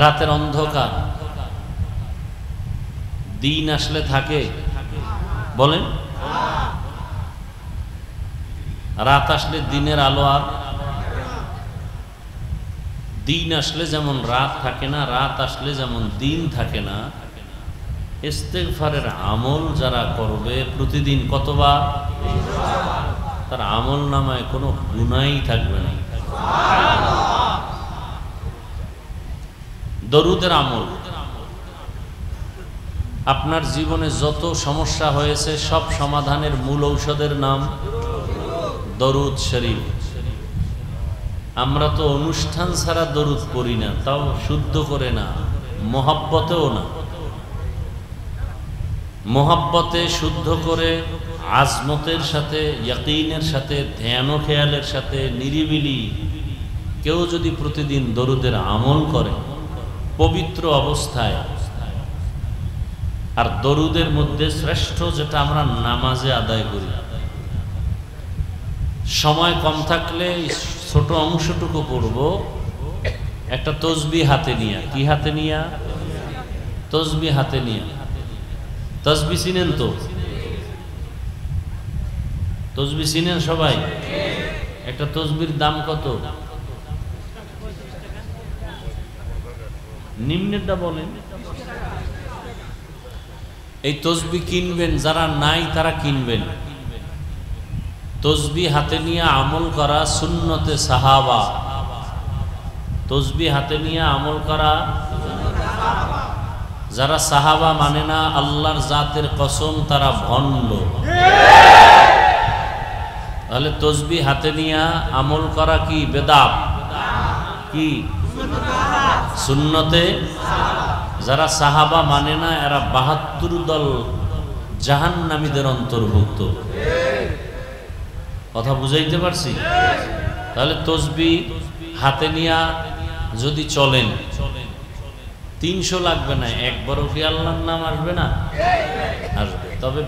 রাতের অন্ধকার, দিন আসলে থাকে বলেন, রাত আসলে দিনের আলো আর দিন আসলে যেমন রাত থাকে না, রাত আসলে যেমন দিন থাকে না। ইস্তেগফারের আমল যারা করবে প্রতিদিন কতবার, তার আমল নামায় কোনো গুনাহই থাকবে না। দরুদের আমল, আপনার জীবনে যত সমস্যা হয়েছে সব সমাধানের মূল ঔষধের নাম দরুদ শরীফ। আমরা তো অনুষ্ঠান ছাড়া দরুদ পড়ি না, তাও শুদ্ধ করে না, মোহাব্বতেও না। মোহাব্বতে শুদ্ধ করে আজমতের সাথে, ইয়াকিনের সাথে, ধ্যান ও খেয়ালের সাথে নিরিবিলি কেউ যদি প্রতিদিন দরুদের আমল করে পবিত্র অবস্থায়, আর দরুদের মধ্যে শ্রেষ্ঠ যেটা আমরা নামাজে আদায় করি, সময় কম থাকলে ছোট অংশটুকু পড়ব, একটা তসবিহ হাতে নিয়া। কি হাতে নিয়া? তসবিহ হাতে নিয়া। তসবিহ চিনেন তো? তসবিহ চিনেন সবাই? একটা তসবির দাম কত? নিম্নেরটা বলেন। এই তসবিহ কিনবেন, যারা নাই তারা কিনবেন। তসবিহ হাতে নিয়ে আমল করা সুন্নতে সাহাবা। তসবিহ হাতে নিয়ে আমল করা, যারা সাহাবা মানে না আল্লাহর জাতের কসম তারা ভণ্ড। তাহলে তসবিহ হাতে নিয়ে আমল করা কি বেদাত? কি সুন্নতে? যারা সাহাবা মানে না এরা 72 দল জাহান্নামীদের অন্তর্ভুক্ত। কথা বুঝাইতে পারছি? তাহলে তসবিহ হাতে নিয়া যদি চলেন 300 লাগবে না, একবারও কি আল্লাহর নাম আসবে না? আসবে। তবে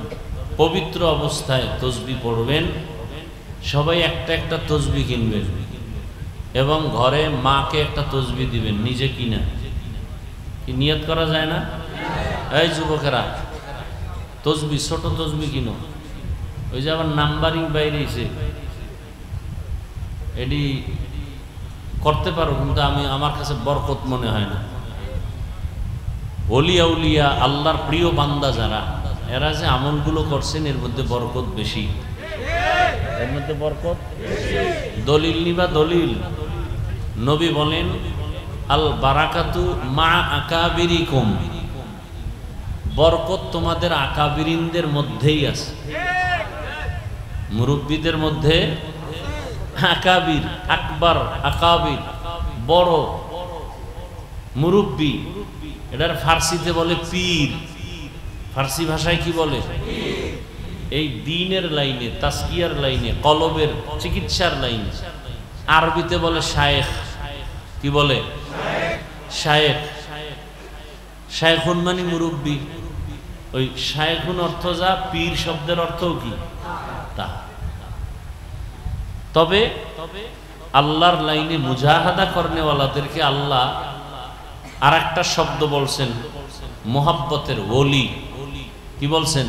পবিত্র অবস্থায় তসবিহ পড়বেন। সবাই একটা একটা তসবিহ কিনবেন এবং ঘরে মাকে একটা তসবিহ দিবেন, নিজে কিনা। কি নিয়ত করা যায় না? এই যুবকেরা তসবিহ, ছোট তসবিহ কিনো। ওই যে আবার নাম্বারিং বাইরে এসে এটি করতে পারো, কিন্তু আমার কাছে বরকত মনে হয় না। ওলিয়া উলিয়া আল্লাহর প্রিয় বান্দা যারা, এরা যে আমলগুলো করছেন এর মধ্যে বরকত বেশি। এর মধ্যে বরকত দলিল নিবা দলিল। নবী বলেন আল বারাকাতু মা আকাবিরিকুম, বরকত তোমাদের আকাবিরিনদের মধ্যেই আছে, মুরব্বীদের মধ্যে। আকাবির, আকবর, আকাবির, বড় মুরব্বী, এটার ফার্সিতে বলে পীর। ফার্সি ভাষায় কি বলে? এই দ্বীনের লাইনে, তাসকিয়ার লাইনে, কলবের চিকিৎসার লাইনে। আরবিতে বলে শায়েখ। কি বলে? শায়েখ। শায়েখুন মানে মুরব্বী। ওই শায়েখুন অর্থ যা, পীর শব্দের অর্থও কি তা। তবে আল্লাহর লাইনে মুজাহাদা করনেওয়ালাদেরকে আল্লাহ আর একটা শব্দ বলছেন, মোহাব্বতের ওলি। কি বলছেন?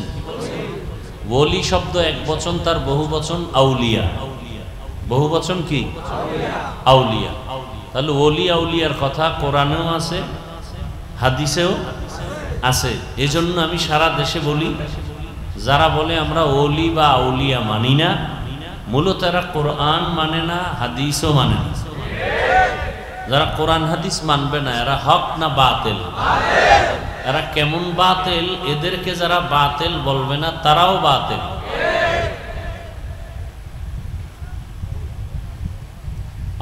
ওলি শব্দ এক বচন, তার বহু বচন আউলিয়া। বহু বচন কি? আউলিয়া। তাহলে ওলি আউলিয়ার কথা কোরআনেও আছে, হাদিসেও আছে। এজন্য আমি সারা দেশে বলি, যারা বলে আমরা ওলি বা আউলিয়া মানি না, মূলত এরা কোরআন মানে না, হাদিসও মানে না। যারা কোরআন হাদিস মানবে না, এরা হক না বাতিল? এরা কেমন বাতিল? এদেরকে যারা বাতিল বলবে না, তারাও বাতিল।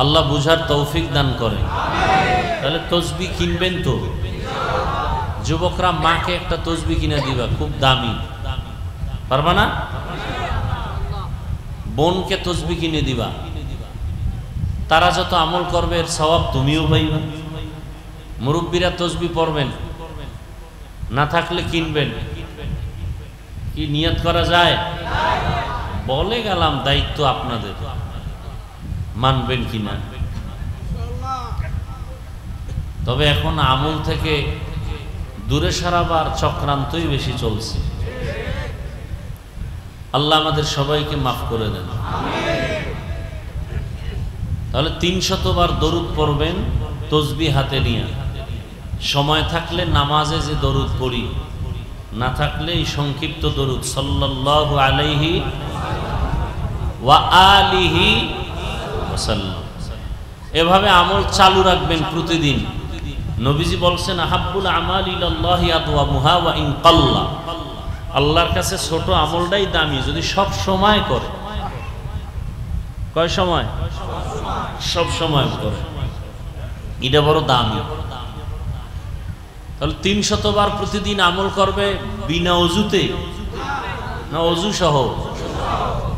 আল্লাহ বুঝার তৌফিক দান করে। তাহলে তসবিহ কিনবেন তো? যুবকরা, মাকে একটা তসবিহ কিনে দিবা, খুব দামি। পারবা না? বোনকে তসবিহ কিনে দিবা, তারা যত আমল করবে এর সওয়াব তুমিও পাইবা। মুরব্বীরা তসবিহ পড়বেন, না থাকলে কিনবেন। কি নিয়ত করা যায়? বলে গেলাম, দায়িত্ব আপনাদের, মানবেন কিনা। তবে এখন আমল থেকে দূরে সরাবার চক্রান্তই বেশি চলছে। আল্লাহ আমাদের সবাইকে মাফ করে দেন। তাহলে 300 বার দরুদ পড়বেন তসবিহ হাতে নিয়ে। সময় থাকলে নামাজে যে দরুদ পড়ি, না থাকলে এই সংক্ষিপ্ত দরুদ সাল্লাল্লাহু আলাইহি ওয়া আলিহি ওয়াসাল্লাম, এভাবে আমল চালু রাখবেন প্রতিদিন। নবীজি বলছেন, আহাব্বুল আমালি ইলাল্লাহি আদওয়ামুহা ওয়া ইন কাল্লা। আল্লাহর কাছে ছোট আমলটাই দামি, যদি সব সময় করে। কয় সময়? সব সময় করে, এটা বড় দামি। তাহলে 300 বার প্রতিদিন আমল করবে, বিনা অজুতে না অজু সহ।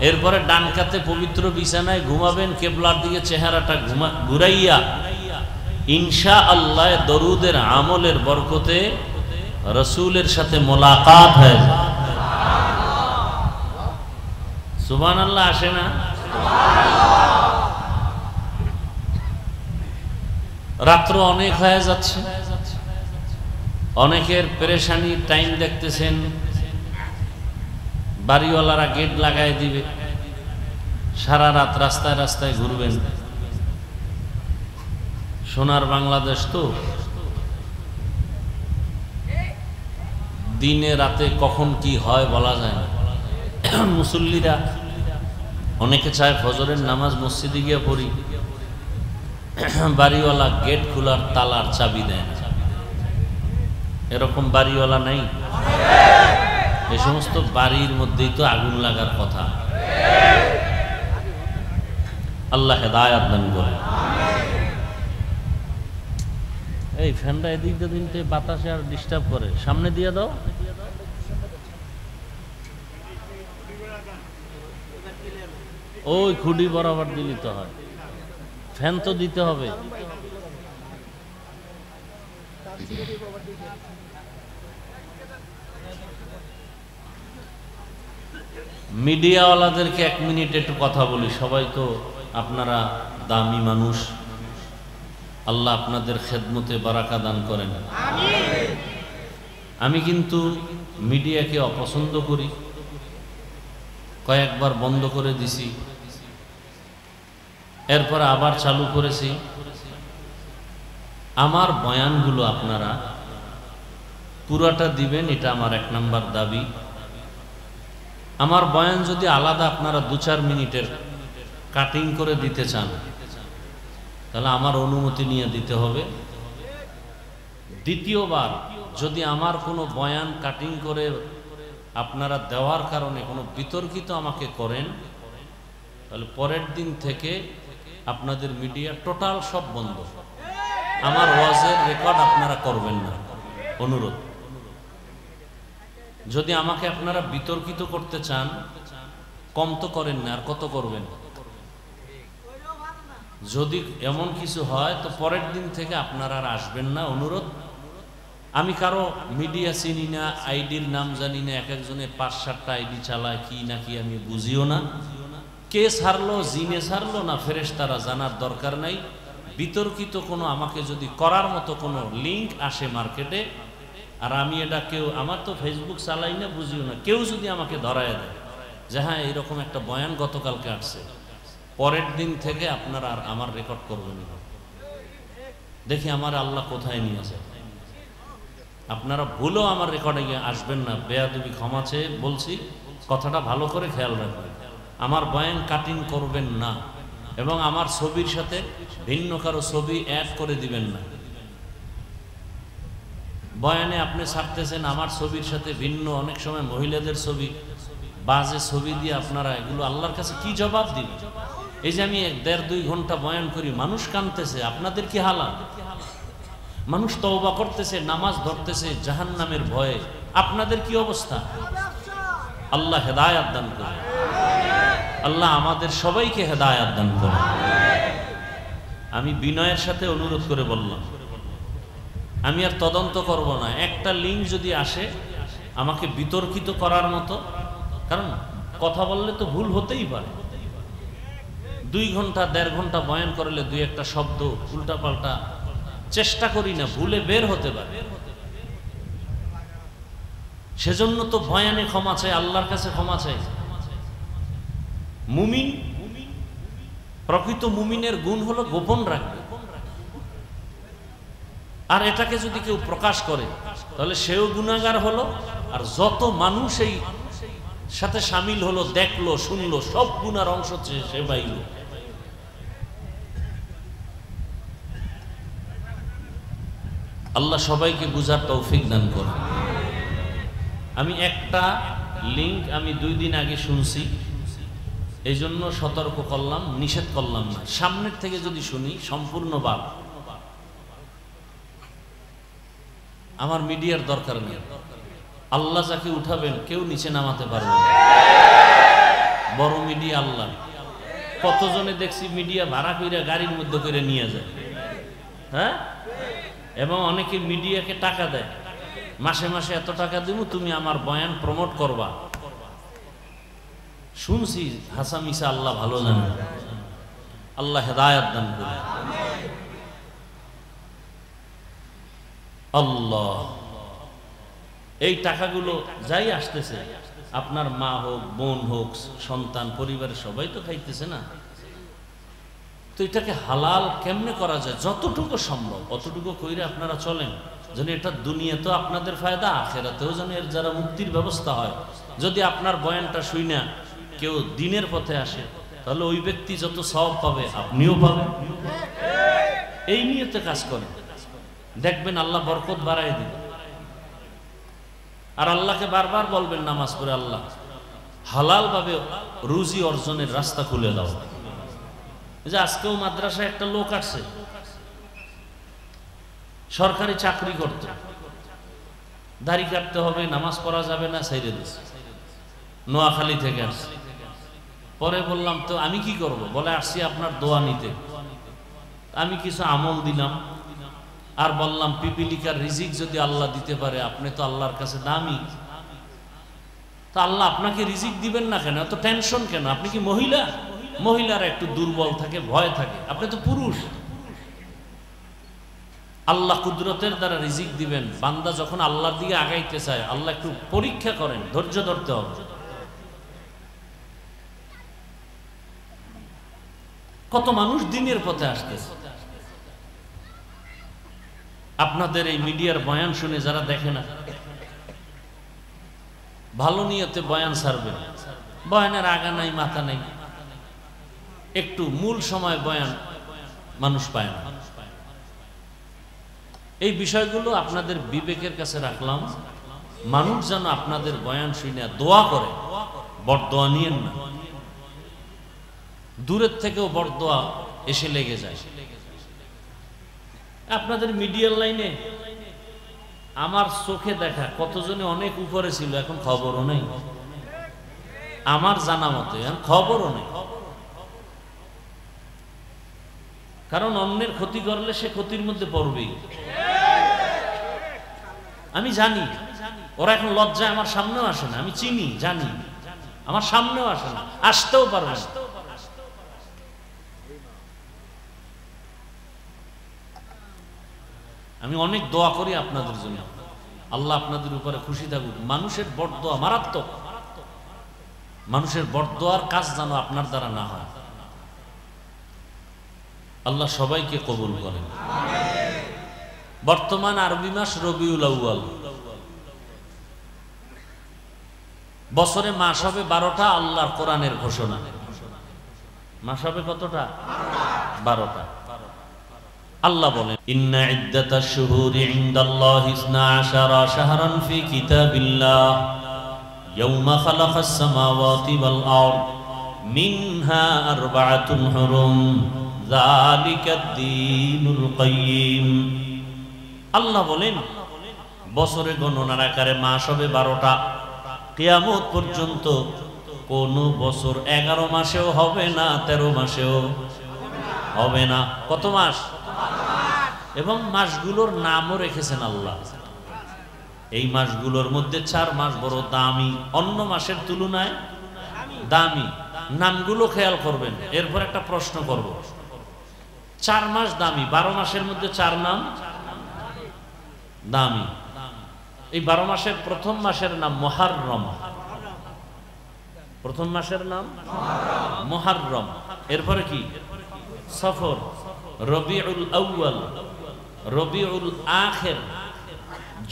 এরপরে ডান কাতে পবিত্র বিছানায় ঘুমাবেন, কেবলার দিকে চেহারাটা ঘুরাইয়া। ইনশাআল্লাহ দরুদের আমলের বরকতে রাসূলের সাথে মোলাকাত হয়। সুবহানাল্লাহ আসে না? রাত্র অনেক হয়ে যাচ্ছে, অনেকের পেরেশানি। টাইম দেখতেছেন, বাড়িওয়ালারা গেট লাগাই দিবে, সারা রাত রাস্তায় রাস্তায় ঘুরবেন। সোনার বাংলাদেশ তো, দিনে রাতে কখন কি হয় বলা যায় না। মুসল্লিরা অনেকে চায় ফজরের নামাজ মসজিদে গিয়ে পড়ি, বাড়িওয়ালা গেট খোলার তালার চাবি দেয় না। এরকম বাড়িওয়ালা নাই? এই সমস্ত বাড়ির মধ্যেই তো আগুন লাগার কথা। আল্লাহ হেদায়াত দান করে। এই ফ্যানটা এদিক দিয়ে বাতাসে আর ডিস্টার্ব করে, সামনে দিয়ে দাও। ওই খুঁটি বরাবর দিলে তো হয়, ফ্যান তো দিতে হবে। মিডিয়াওয়ালাদেরকে 1 মিনিট একটু কথা বলি। সবাই তো আপনারা দামি মানুষ, আল্লাহ আপনাদের খেদমতে বারাকা দান করেন। আমি কিন্তু মিডিয়াকে অপছন্দ করি, কয়েকবার বন্ধ করে দিছি, এরপর আবার চালু করেছি। আমার বয়ানগুলো আপনারা পুরাটা দিবেন, এটা আমার 1 নাম্বার দাবি। আমার বয়ান যদি আলাদা আপনারা 2-4 মিনিটের কাটিং করে দিতে চান, তাহলে আমার অনুমতি নিয়ে দিতে হবে। দ্বিতীয়বার যদি আমার কোনো বয়ান কাটিং করে আপনারা দেওয়ার কারণে কোনো বিতর্কিত আমাকে করেন, তাহলে পরের দিন থেকে আপনাদের মিডিয়া টোটাল সব বন্ধ। আমার ওয়াজের রেকর্ড আপনারা করবেন না, অনুরোধ। যদি আমাকে আপনারা বিতর্কিত করতে চান, কম তো করেন না, আর কত করবেন? যদি এমন কিছু হয় তো পরের দিন থেকে আপনারা আর আসবেন না, অনুরোধ। আমি কারো মিডিয়া চিনি না, আইডির নাম জানি না, এক একজনে ৫-৭টা আইডি চালায়, কি না কি আমি বুঝিও না। কে ছাড়লো, জিনে ছাড়লো না ফেরেশতারা, জানার দরকার নাই। বিতর্কিত কোনো আমাকে যদি করার মতো কোনো লিঙ্ক আসে মার্কেটে, আর আমি এটা কেউ, আমার তো ফেসবুক চালাই না, বুঝিও না, কেউ যদি আমাকে ধরায় দেয় যে হ্যাঁ এইরকম একটা বয়ান গতকালকে আসছে, পরের দিন থেকে আপনারা আর আমার রেকর্ড করবেন না। দেখি আমার আল্লাহ কোথায় নিয়ে যায়। আপনারা ভুলেও আমার রেকর্ডে গিয়ে আসবেন না, বেয়াদবি ক্ষমা চেয়ে বলছি, কথাটা ভালো করে খেয়াল রাখবেন। আমার বয়ান কাটিং করবেন না, এবং আমার ছবির সাথে ভিন্ন কারো ছবি অ্যাড করে দিবেন না। বয়ানে আপনি ছাড়তেছেন আমার ছবির সাথে ভিন্ন, অনেক সময় মহিলাদের ছবি, বাজে ছবি দিয়ে আপনারা এগুলো আল্লাহর কাছে কি জবাব দিবেন? এই যে আমি ১.৫-২ ঘন্টা বয়ান করি, মানুষ কাঁদতেছে, আপনাদের কি হালাত? মানুষ তওবা করতেছে, নামাজ ধরতেছে জাহান্নামের ভয়ে, আপনাদের কি অবস্থা? আল্লাহ হেদায়েত দান করে, আল্লাহ আমাদের সবাইকে হেদায়েত দান করে। আমি বিনয়ের সাথে অনুরোধ করে বললাম, আমি আর তদন্ত করব না। একটা লিঙ্ক যদি আসে আমাকে বিতর্কিত করার মতো, কারণ কথা বললে তো ভুল হতেই পারে। ২ ঘন্টা ১.৫ ঘন্টা বয়ান করলে ২-১টা শব্দ উল্টাপাল্টা, চেষ্টা করি না, ভুলে বের হতে পারে। সেজন্য তো বয়ানে ক্ষমা চাই, আল্লাহর কাছে ক্ষমা চাই। মুমিন, প্রকৃত মুমিনের গুণ হলো গোপন রাখবে, আর এটাকে যদি কেউ প্রকাশ করে তাহলে সেও গুনাহগার হলো, আর যত মানুষ এই সাথে শামিল হলো, দেখলো, শুনলো, সব গুনার অংশ সে পাইল। আল্লাহ সবাইকে বুঝার তৌফিক দান করে। আমি একটা লিঙ্ক আমি 2 দিন আগে শুনছি, এই জন্য সতর্ক করলাম, নিষেধ করলাম না। সামনের থেকে যদি শুনি সম্পূর্ণ বাদ, আমার মিডিয়ার দরকার নেই। আল্লাহ যাকে উঠাবেন কেউ নিচে নামাতে পারবে না। বড় মিডিয়া আল্লাহ। কতজনে দেখছি মিডিয়া ভাড়া করে গাড়ির মধ্যে করে নিয়ে যায়, হ্যাঁ, এবং অনেকে মিডিয়াকে টাকা দেয়, মাসে মাসে এত টাকা দিব, তুমি আমার বয়ান প্রমোট করবা। শুনছি হাসা মিসা, আল্লাহ ভালো জানে। আল্লাহ হেদায়েত দান করে। আল্লাহ, এই টাকাগুলো যাই আসতেছে, আপনার মা হোক, বোন হোক, সন্তান, পরিবারের সবাই তো খাইতেছে না। তো এটাকে হালাল কেমনে করা যায়? যতটুকু সম্ভব অতটুকু কইরে আপনারা চলেন, যেন এটা দুনিয়াতেও আপনাদের ফায়দা, আখেরাতেও যেন এর যারা মুক্তির ব্যবস্থা হয়। যদি আপনার বয়ানটা শুইনা কেউ দিনের পথে আসে, তাহলে ওই ব্যক্তি যত সওয়াব পাবে আপনিও পাবেন। এই নিয়তে কাজ করেন, দেখবেন আল্লাহ বরকত বাড়ায় দিবে। আর আল্লাহকে বারবার বলবেন নামাজ পড়ে, আল্লাহ হালাল ভাবে রুজি অর্জনের রাস্তা খুলে দাও। যে আজকেও মাদ্রাসায় একটা লোক আসছে, সরকারি চাকরি করতে, দাড়ি কাটতে হবে, নামাজ পড়া যাবে না, ছেড়ে দিচ্ছে, নোয়াখালী থেকে আসছে। পরে বললাম তো আমি কি করব? বলে আসছি আপনার দোয়া নিতে। আমি কিছু আমল দিলাম, আর বললাম পিপিলিকার রিজিক যদি আল্লাহ দিতে পারে, আপনি তো আল্লাহর কাছে দামি, তা আল্লাহ আপনাকে রিজিক দিবেন না কেন? এত টেনশন কেন? আপনি কি মহিলা? মহিলারা একটু দুর্বল থাকে, ভয় থাকে, আপনি তো পুরুষ। আল্লাহ কুদরতের দ্বারা রিজিক দিবেন। বান্দা যখন আল্লাহর দিকে আগাইতে চায়, আল্লাহ একটু পরীক্ষা করেন, ধৈর্য ধরতে হবে। কত মানুষ দিনের পথে আসতেছে। আপনাদের এই মিডিয়ার বয়ান শুনে যারা দেখে না, ভালো নিয়তে বয়ান ছাড়বেন, বয়ানের আগা নাই মাথা নাই, একটু মূল সময় বয়ান মানুষ পায় না। এই বিষয়গুলো আপনাদের বিবেকের কাছে রাখলাম। মানুষ যেন আপনাদের বয়ান শুনে দোয়া করে, বরদোয়া নিয়েন না। দূরের থেকেও বরদোয়া এসে লেগে যায়। আপনাদের মিডিয়ার লাইনে আমার চোখে দেখা কতজনে অনেক উপরে ছিল, এখন খবরও নেই। আমার জানা মতে এখন খবরও নেই। কারণ অন্যের ক্ষতি করলে সে ক্ষতির মধ্যে পড়বেই। আমি জানি ওরা এখন লজ্জায় আমার সামনেও আসে না। আমি চিনি, জানি, আমার সামনেও আসে না, আসতেও পারবে না। আমি অনেক দোয়া করি আপনাদের জন্য, আল্লাহ আপনাদের উপরে খুশি থাকুক। মানুষের বরদোয়া মারাত্মক। মানুষের বরদোয়ার কাজ যেন আপনার দ্বারা না হয়। আল্লাহ সবাইকে কবুল করেন। বর্তমান আরবি মাস রবিউল আউয়াল। বছরে মাস হবে 12টা, আল্লাহর কোরআনের ঘোষণা। মাস হবে কতটা? 12টা। আল্লাহ বলেন, ইন্না ইদ্দাতাশ শুহুরি ইনদাল্লাহি 12 শাহরান ফি কিতাবিল্লাহ ইয়াওমা খালাকাস সামাওয়াতি ওয়াল আরদ মিনহা আরবাআতুন হুরুম যালিকাদ দীনুল কাইয়্যিম। আল্লাহ বলেন, বছরে গণনার আকারে মাস হবে 12টা। কিয়ামত পর্যন্ত কোন বছর 11 মাসেও হবে না, 13 মাসেও হবে না। কত মাস? এবং মাসগুলোর নামও রেখেছেন আল্লাহ। এই মাসগুলোর মধ্যে 4 মাস বড় দামি, অন্য মাসের তুলনায় দামি। নামগুলো খেয়াল করবেন। এরপর একটা প্রশ্ন করব। 4 মাস দামি, 12 মাসের মধ্যে 4 নাম দামি। এই 12 মাসের প্রথম মাসের নাম মুহররম। প্রথম মাসের নাম মুহররম। এরপরে কি? সফর, রবিউল আউয়াল, রবিউল আখির,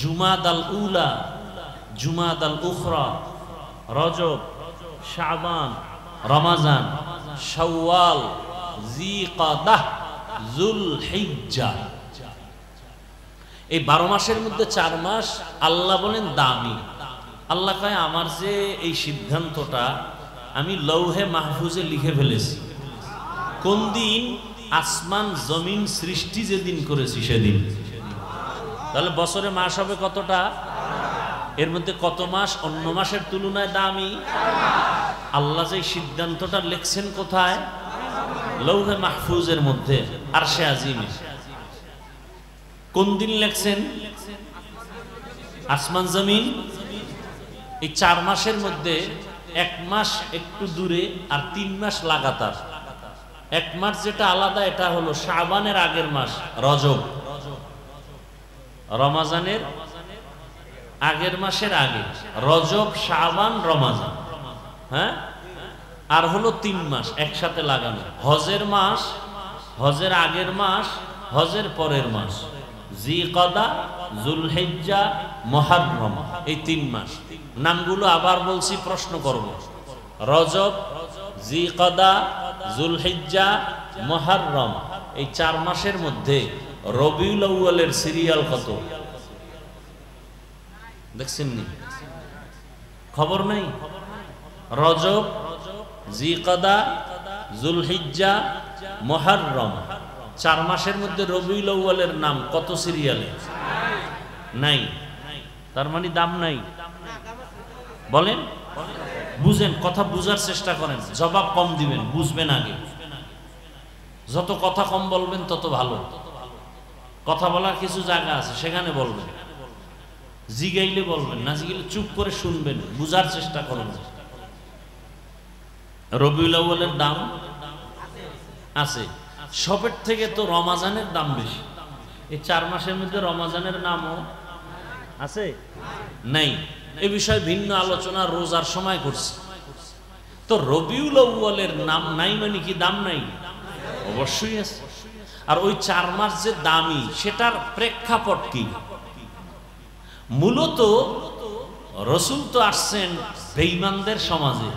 জুমাদাল উলা, জুমাদাল উখরা, রজব, শাবান, রমাজান, শাওয়াল, জিকাদাহ, যুলহিজ্জা। এই 12 মাসের মধ্যে 4 মাস আল্লাহ বলেন দামি। আল্লাহ কয়, আমার যে এই সিদ্ধান্তটা আমি লৌহে মাহফুজে লিখে ফেলেছি। কোন দিন? আসমান জমিন সৃষ্টি যেদিন করেছি সেদিন। তাহলে বছরে মাস হবে কতটা? এর মধ্যে কত মাস অন্য মাসের তুলনায় দামি? আল্লাহ যে সিদ্ধান্তটা লিখছেন কোথায়? লৌহে মাহফুজের মধ্যে, আরশে আজিমে। কোন দিন লিখছেন? আসমান জমিন। এই 4 মাসের মধ্যে 1 মাস একটু দূরে আর 3 মাস লাগাতার। 1 মাস যেটা আলাদা, এটা হলো শাবানের আগের মাস রজব, রমাজানের আগের মাসের আগে রজব, শাবান, রমাজান। হ্যাঁ, আর হলো 3 মাস একসাথে লাগানো। হজের মাস, হজের আগের মাস, হজের পরের মাস, জিকাদা, যুলহিজ্জা, মুহররম। এই 3 মাস। নামগুলো আবার বলছি, প্রশ্ন করব। রজব, জিকাদা, যুলহিজ্জা, মুহররম। এই 4 মাসের মধ্যে রবিউল আউয়ালের সিরিয়াল কত দেখছেন নি? খবর নাই? রজব, জিকাদা, যুলহিজ্জা, মুহররম, 4 মাসের মধ্যে রবিউল আউয়ালের নাম কত সিরিয়ালে? নাই। তার মানে দাম নাই। বলেন, বুঝেন, কথা বুঝার চেষ্টা করেন। জবাব কম দিবেন, বুঝবেন আগে। যত কথা কম বলবেন তত ভালো। কথা বলার কিছু জায়গা আছে, সেখানে বলবেন। জিগাইলে বলবেন না, জিগাইলে চুপ করে শুনবেন, বুঝার চেষ্টা করবেন। রবিউল আউয়ালের দাম আছে। সবের থেকে তো রমাজানের দাম বেশি। এই 4 মাসের মধ্যে রমাজানের নামও আছে? নাই। এ বিষয়ে ভিন্ন আলোচনা রোজার সময় করছি। তো রবিউল আউয়ালের নাম নাই মানে কি দাম নাই? অবশ্যই আছে। আর ওই 4 মাস যে দামি, সেটার প্রেক্ষাপট কি? মূলত রাসূল তো আসছেন বেঈমানদের সমাজে।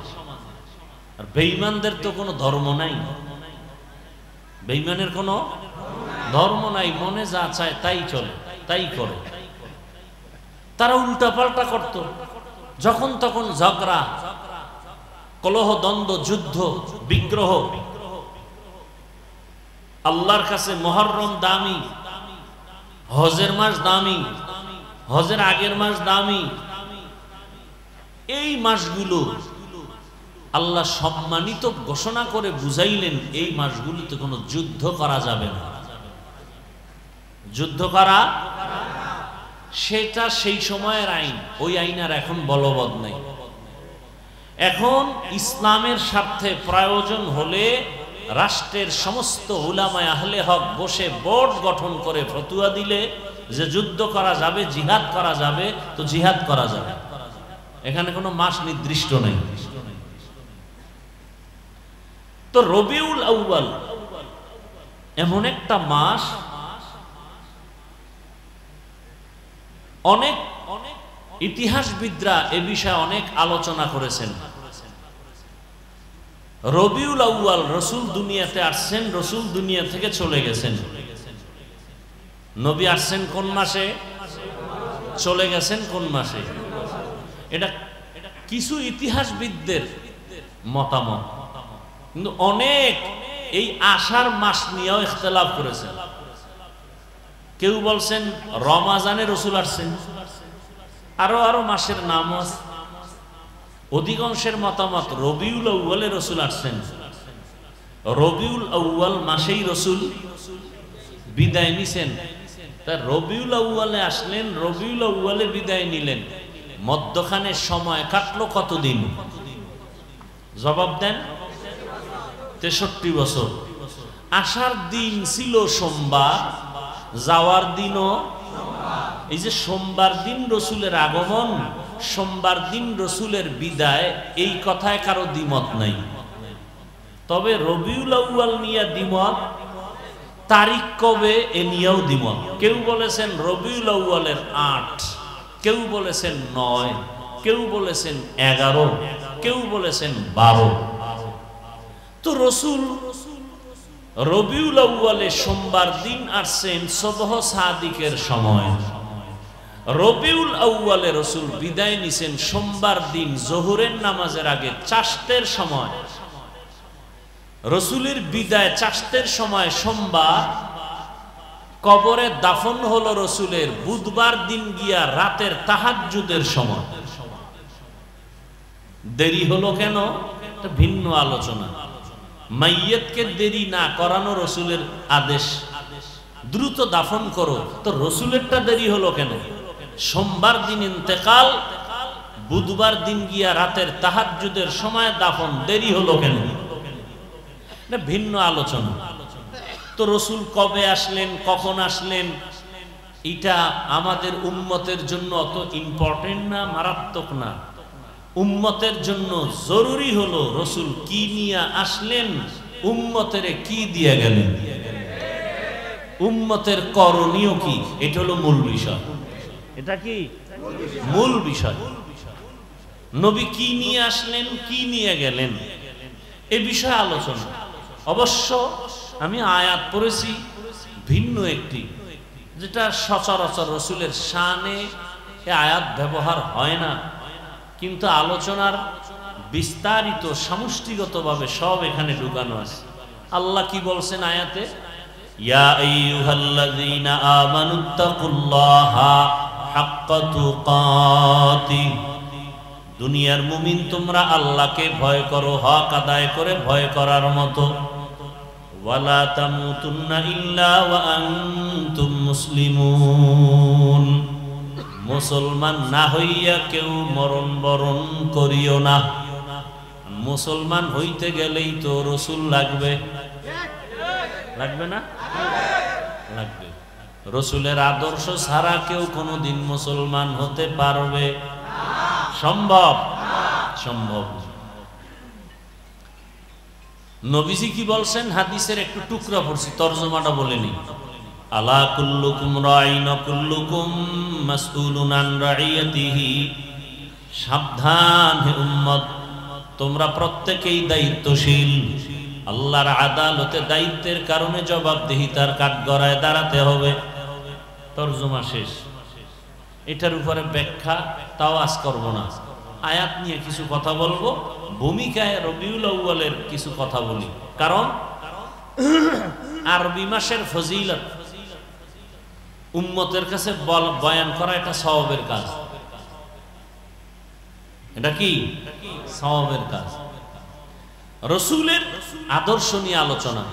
আর বেঈমানদের তো কোনো ধর্ম নাই। বেঈমানের কোনো ধর্ম নাই, মনে যা চায় তাই চলে। তাই করে। তারা উল্টাপাল্টা করত, যখন তখন ঝগড়া, কলহ, দ্বন্দ্ব, যুদ্ধ, বিগ্রহ। আল্লাহর কাছে মুহররম দামি, হজের মাস দামি, হজের আগের মাস দামি। এই মাসগুলো আল্লাহ সম্মানিত ঘোষণা করে বুঝাইলেন, এই মাসগুলোতে কোনো যুদ্ধ করা যাবে না। যুদ্ধ করা সেটা সেই সময়ের আইন, ওই আইন আর এখন বলবৎ নেই। এখন ইসলামের স্বার্থে প্রয়োজন হলে রাষ্ট্রের সমস্ত উলামায়ে আহলে হক বসে বোর্ড গঠন করে ফতোয়া দিলে যে যুদ্ধ করা যাবে, জিহাদ করা যাবে, তো জিহাদ করা যাবে। এখানে কোনো মাস নির্দিষ্ট নেই। তো রবিউল আউয়াল এমন একটা মাস, অনেক ইতিহাসবিদরা এ বিষয়ে অনেক আলোচনা করেছেন। রবিউল আউয়াল রসুল দুনিয়াতে আসছেন, রসুল দুনিয়া থেকে চলে গেছেন। নবী আসছেন কোন মাসে, চলে গেছেন কোন মাসে, এটা কিছু ইতিহাসবিদদের মতামত। কিন্তু অনেক এই আষাঢ় মাস নিয়েও ইখতিলাফ করেছেন। কেউ বলছেন রমাজানে রসুল আসছেন, আরো মাসের নাম আছে। অধিকাংশের মতামত রবিউল আউয়ালে রসুল আসছেন, রবিউল আউয়াল মাসেই রসুল বিদায় নিছেন। তা রবিউল আউয়ালে আসলেন, রবিউল আউয়ালে বিদায় নিলেন, মধ্যখানে সময় কাটলো কতদিন? জবাব দেন। 63 বছর। আসার দিন ছিল সোমবার, যাওয়ার দিনও এই যে সোমবার দিন রসুলের আগমন, সোমবার দিন রসুলের বিদায়, এই কথায় কারো দ্বিমত নাই। তবে রবিউল আউয়াল নিয়ে দ্বিমত, তারিখ কবে এ নিয়েও দ্বিমত। কেউ বলেছেন রবিউল আউয়ালের 8, কেউ বলেছেন 9, কেউ বলেছেন 11, কেউ বলেছেন 12। তো রসুল রবিউল আউয়ালে সোমবার দিন আসছেন সুবহ সাদিকের সময়। রবিউল আউয়ালে রসুল বিদায় নিছেন সোমবার দিন জোহরের নামাজের আগে চাষতের সময়। রসুলের বিদায় চাষতের সময় সোমবার, কবরে দাফন হলো রসুলের বুধবার দিন গিয়া রাতের তাহাজ্জুদের সময়। দেরি হলো কেন? এটা ভিন্ন আলোচনা। মাইয়িতকে দেরি না করানো রসুলের আদেশ, দ্রুত দাফন করো। তো রসুলেরটা দেরি হলো কেন? সোমবার দিন ইন্তেকাল, বুধবার দিন গিয়া রাতের তাহাজ্জুদের সময় দাফন, দেরি হলো কেন? এটা ভিন্ন আলোচনা। তো রসুল কবে আসলেন, কখন আসলেন, এটা আমাদের উম্মতের জন্য অত ইম্পর্টেন্ট না, মারাত্মক না। উম্মতের জন্য জরুরি হলো রসুল কি নিয়ে আসলেন, উম্মতের কি দিয়ে গেলেন, উম্মতের করণীয় কি, এটা হলো মূল বিষয়। এটা কি মূল বিষয়? নবী কি নিয়ে আসলেন, কি নিয়ে গেলেন, এ বিষয়ে আলোচনা। অবশ্য আমি আয়াত পড়েছি ভিন্ন একটি, যেটা সচরাচর রসুলের শানে এ আয়াত ব্যবহার হয় না, কিন্তু আলোচনার বিস্তারিত সমষ্টিগতভাবে সব এখানে ঢুকানো আছে। আল্লাহ কি বলছেন আয়াতে? ইয়া আইয়ুহাল্লাযীনা আমানুত্তাকুল্লাহা হাক্কা তুকাতি। দুনিয়ার মুমিন তোমরা আল্লাহকে ভয় করো, হক আদায় করে ভয় করার মতো। ওয়ালা তামুতুন্না ইল্লা ওয়া আনতুম মুসলিমুন। মুসলমান না হইয়া কেউ মরণ বরণ করিও না। মুসলমান হইতে গেলেই তো রসুল লাগবে, লাগবে না? লাগবে। রসুলের আদর্শ ছাড়া কেউ কোনোদিন মুসলমান হতে পারবে? সম্ভব? সম্ভব। নবীজি কি বলছেন হাদিসের একটু টুকরা পড়ছি, তরজমাটা বলেনি। আলা কুল্লুকুম রাইন কুল্লুকুম মাসউলুন আন রাইয়াতিহি। সাবধান হে উম্মত, তোমরা প্রত্যেকেই দায়িত্বশীল। আল্লাহর আদালতে দায়িত্বের কারণে জবাবদিহিতার কাঠগড়ায় দাঁড়াতে হবে। তরজমা শেষ। এটার উপরে ব্যাখ্যা তাও আজ করব না, আয়াত নিয়ে কিছু কথা বলবো, ভূমিকায় রবিউল আউয়ালের কিছু কথা বলি। কারণ আরবি মাসের ফজিলত উম্মতের কাছে বয়ান করা এটা সওয়াবের কাজ। এটা কি সওয়াবের কাজ। রসুলের আদর্শ নিয়ে আলোচনা,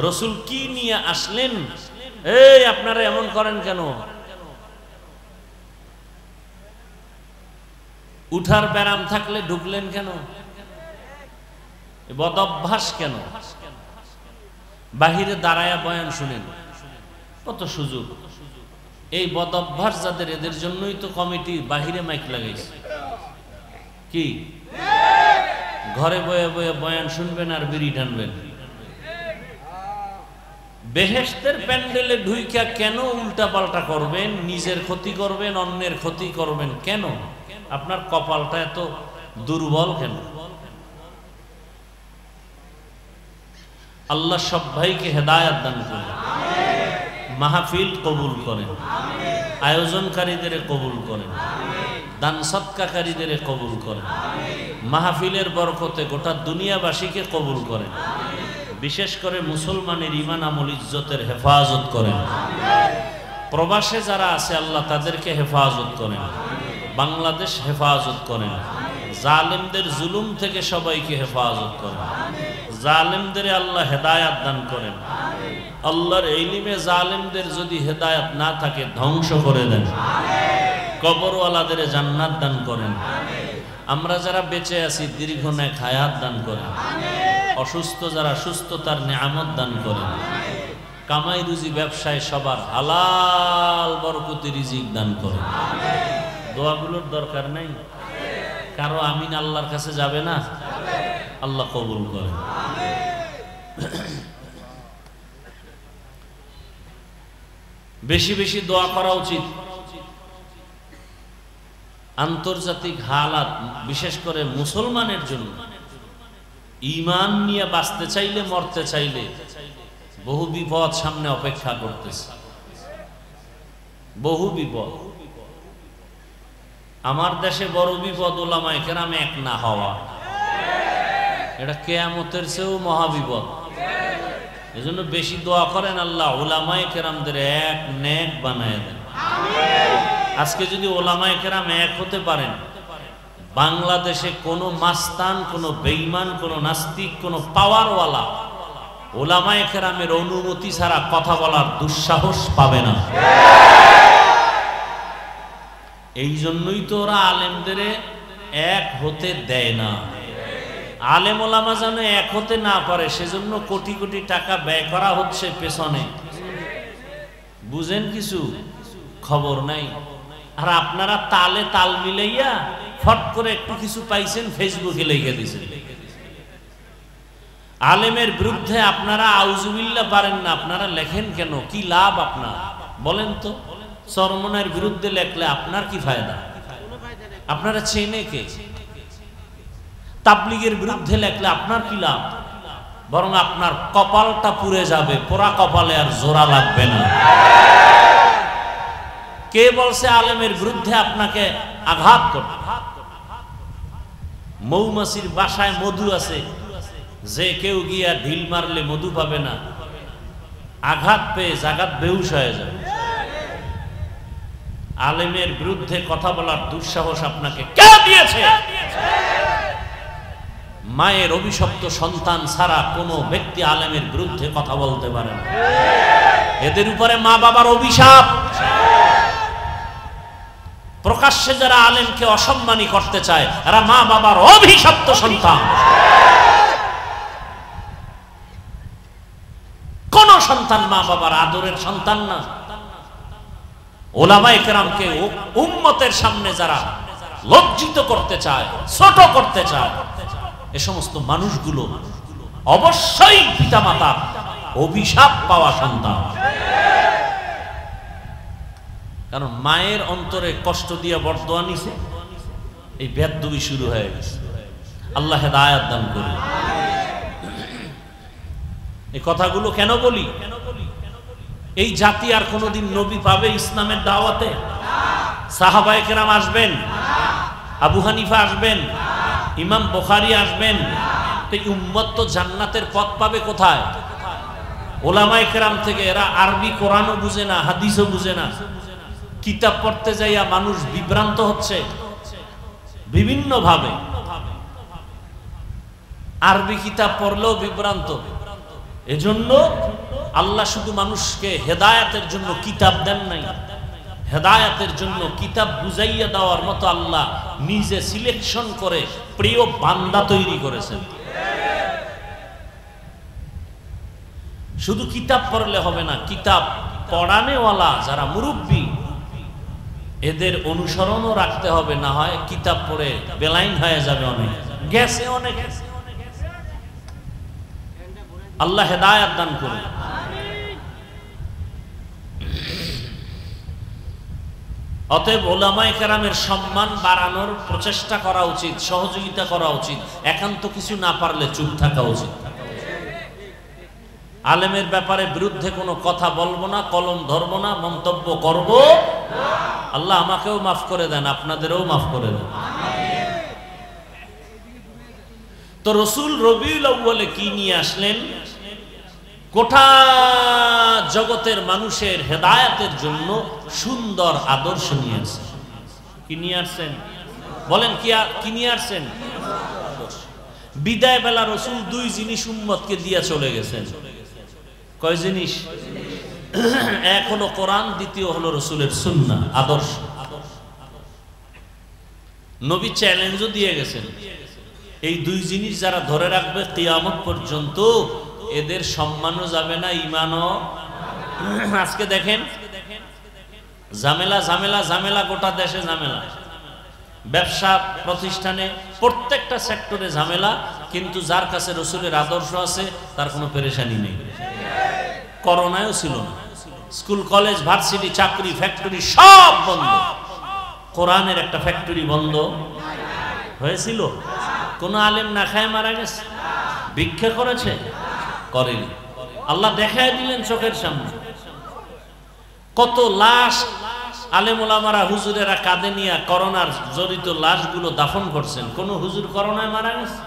রসুল কি নিয়ে আসলেন। এই আপনারা এমন করেন কেন? উঠার ব্যারাম থাকলে ঢুকলেন কেন? বদঅভ্যাস কেন? বাহিরে দাঁড়ায়া বয়ান শুনেন, কত সুযোগ। এই বদঅভ্যাস যাদের, এদের জন্যই তো কমিটি বাহিরে মাইক লাগাইছে। কি ঘরে বয়ে বয়ে বয়ান শুনবেন আর বিড়ি টানবেন? বেহেশতের প্যান্ডেলে ঢুইকা কেন উল্টা পাল্টা করবেন? নিজের ক্ষতি করবেন, অন্যের ক্ষতি করবেন কেন? আপনার কপালটা এত দুর্বল কেন? আল্লাহ সব ভাইকে হেদায়েত দান করেন, মাহফিল কবুল করেন, আয়োজনকারীদের কবুল করেন, দান সৎকারীদের কবুল করেন, মাহফিলের বরকতে গোটা দুনিয়াবাসীকে কবুল করেন, বিশেষ করে মুসলমানের ঈমান আমল ইজ্জতের হেফাজত করেন। প্রবাসে যারা আছে আল্লাহ তাদেরকে হেফাজত করেন, বাংলাদেশ হেফাজত করেন, জালেমদের জুলুম থেকে সবাইকে হেফাজত করেন, জালেমদের আল্লাহ হেদায়েত দান করেন। আল্লাহর ইলমে জালেমদের যদি হেদায়েত না থাকে ধ্বংস করে দেন, কবরওয়ালাদের জান্নাত দান করেন। আমরা যারা বেঁচে আছি দীর্ঘ নেক হায়াত দান করেন, অসুস্থ যারা সুস্থতার নিয়ামত দান করেন, কামাই রুজি ব্যবসায় সবার হালাল বরকতি রিজিক দান করেন। দোয়াগুলোর দরকার নাই কারো? আমিন আল্লাহর কাছে যাবে না? আল্লাহ কবুল করেন। বেশি বেশি দোয়া করা উচিত। আন্তর্জাতিক হালাত বিশেষ করে মুসলমানের জন্য, ঈমান নিয়ে বাঁচতে চাইলে, মরতে চাইলে বহু বিপদ সামনে অপেক্ষা করতেছে, বহু বিপদ। আমার দেশে বড় বিপদ উলামায়ে কেরাম এক না হওয়া, এটা কিয়ামতের চেয়েও মহাবিপদ। এজন্য বেশি দোয়া করেন, আল্লাহ উলামায়ে কেরামদের এক নেক বানায় দেন। আজকে যদি উলামায়ে কেরাম এক হতে পারেন, বাংলাদেশে কোনো মাস্তান, কোনো বেঈমান, কোনো নাস্তিক, কোনো পাওয়ারওয়ালা উলামায়ে কেরামের অনুমতি ছাড়া কথা বলার দুঃসাহস পাবে না। এই জন্যই তো ওরা আলেমদের এক হতে দেয় না। আলেম ওলামা যেন এক হতে না পারে সেজন্য কোটি কোটি টাকা ব্যয় করা হচ্ছে পেছনে। বুঝেন কিছু? খবর নাই। আর আপনারা তালে তাল মিলাইয়া ফট করে একটু কিছু পাইছেন, ফেসবুকে লিখে দিয়েছেন। আলেমের বিরুদ্ধে আপনারা আউযুবিল্লাহ পারেন না, আপনারা লেখেন কেন? কি লাভ আপনার বলেন তো? চরমনের বিরুদ্ধে লেখলে আপনার কি ফায়দা? আপনারা চেনে কে? তাবলীগের বিরুদ্ধে লেখলে আপনার কি লাভ? বরং আপনার কপালটা পুড়ে যাবে, পোড়া কপালে আর জোড়া লাগবে না। কে বলছে আলেমের বিরুদ্ধে আপনাকে আঘাত করতে? মৌমাছির বাসায় মধু আছে, যে কেউ গিয়া ঢিল মারলে মধু পাবে না, আঘাত পেয়ে জাগাত বেহুশ হয়ে যাবে। আলেমের বিরুদ্ধে কথা বলার দুঃসাহস আপনাকে কে দিয়েছে? মায়ের অভিশপ্ত সন্তান ছাড়া কোনো ব্যক্তি আলেমের বিরুদ্ধে কথা বলতে পারে না। এদের উপরে মা বাবার অভিশাপ। প্রকাশ্যে যারা আলেমকে অসম্মানী করতে চায় এরা মা বাবার অভিশপ্ত সন্তান। কোন সন্তান মা বাবার আদরের সন্তান না। উলামায়ে কেরামকে উম্মতের সামনে যারা লজ্জিত করতে চায়, ছোট করতে চায়, এ সমস্ত মানুষগুলো অবশ্যই পিতামাতা অভিশাপ পাওয়া সন্তান। কারণ মায়ের অন্তরে কষ্ট দিয়ে বরদোয়া নিছে, এই বেয়াদবি শুরু হয়ে গেছে। আল্লাহ হেদায়েত দান করুন। এই কথাগুলো কেন বলি? এই জাতি আর কোনোদিন নবী পাবে ইসলামের দাওয়াতে? সাহাবায়ে কেরাম আসবেন, আবু হানিফা আসবেন, ইমাম বুখারী আসবেন, তো উম্মত তো জান্নাতের পথ পাবে কোথায়? ওলামায়ে কেরাম থেকে। এরা আরবি কোরআনও বুঝে না, হাদিসও বুঝে না, কিতাব পড়তে যাইয়া মানুষ বিভ্রান্ত হচ্ছে বিভিন্ন ভাবে। আরবি কিতাব পড়লেও বিভ্রান্ত। এজন্য আল্লাহ শুধু মানুষকে হেদায়েতের জন্য কিতাব দেন নাই, হেদায়েতের জন্য কিতাব বুঝাইয়া দেওয়ার মতো আল্লাহ নিজে সিলেকশন করে প্রিয় বান্দা তৈরি করেছেন। শুধু কিতাব পড়লে হবে না, কিতাব পড়ানেওয়ালা যারা মুরব্বী এদের অনুসরণও রাখতে হবে, না হয় কিতাব পড়ে বেলাইন হয়ে যাবে, অনেক গেছে অনেক। আল্লাহ হেদায়েত দান করুন। অতএব উলামায়ে কেরামের সম্মান বাড়ানোর প্রচেষ্টা করা উচিত, সহযোগিতা করা উচিত। একান্ত কিছু না পারলে চুপ থাকা উচিত। আলেমের ব্যাপারে বিরুদ্ধে কোনো কথা বলবো না, কলম ধরবো না, মন্তব্য করব। আল্লাহ আমাকেও মাফ করে দেন, আপনাদেরও মাফ করে দেন। তো রসুল রবিউল আউয়ালে কি নিয়ে আসলেন? গোটা জগতের মানুষের হেদায়েতের জন্য সুন্দর আদর্শ নিয়ে আসছেন। কি নিয়ে আসছেন বলেন? কি নিয়ে আসছেন? বিদায় বেলা রসুল দুই জিনিস উম্মতকে দিয়ে চলে গেছেন। কয় জিনিস? এক হলো কোরআন, দ্বিতীয় হলো রসুলের সুন্নাহ, আদর্শ। নবী চ্যালেঞ্জও দিয়ে গেছেন, এই দুই জিনিস যারা ধরে রাখবে কিয়ামত পর্যন্ত এদের সম্মানও যাবে না, ঈমানও। আজকে দেখেন ঝামেলা ঝামেলা ঝামেলা, গোটা দেশে ঝামেলা, ব্যবসা প্রতিষ্ঠানে প্রত্যেকটা সেক্টরে ঝামেলা, কিন্তু যার কাছে রসুলের আদর্শ আছে তার কোনো পেরেশানি নেই। করোনায়ও ছিল না, স্কুল কলেজ ভার্সিটি চাকরি ফ্যাক্টরি সব বন্ধ, কোরআনের একটা ফ্যাক্টরি বন্ধ হয়েছিল? কোন আলেম না খায় মারা গেছে? ভিক্ষা করেছে? করেনি। আল্লাহ দেখায় দিলেন চোখের সামনে। কত লাশ আলেম ওলামারা হুজুরেরা কাঁধে নিয়ে করোনার জড়িত লাশগুলো দাফন করছেন। কোন হুজুর করোনায় মারা গেছে?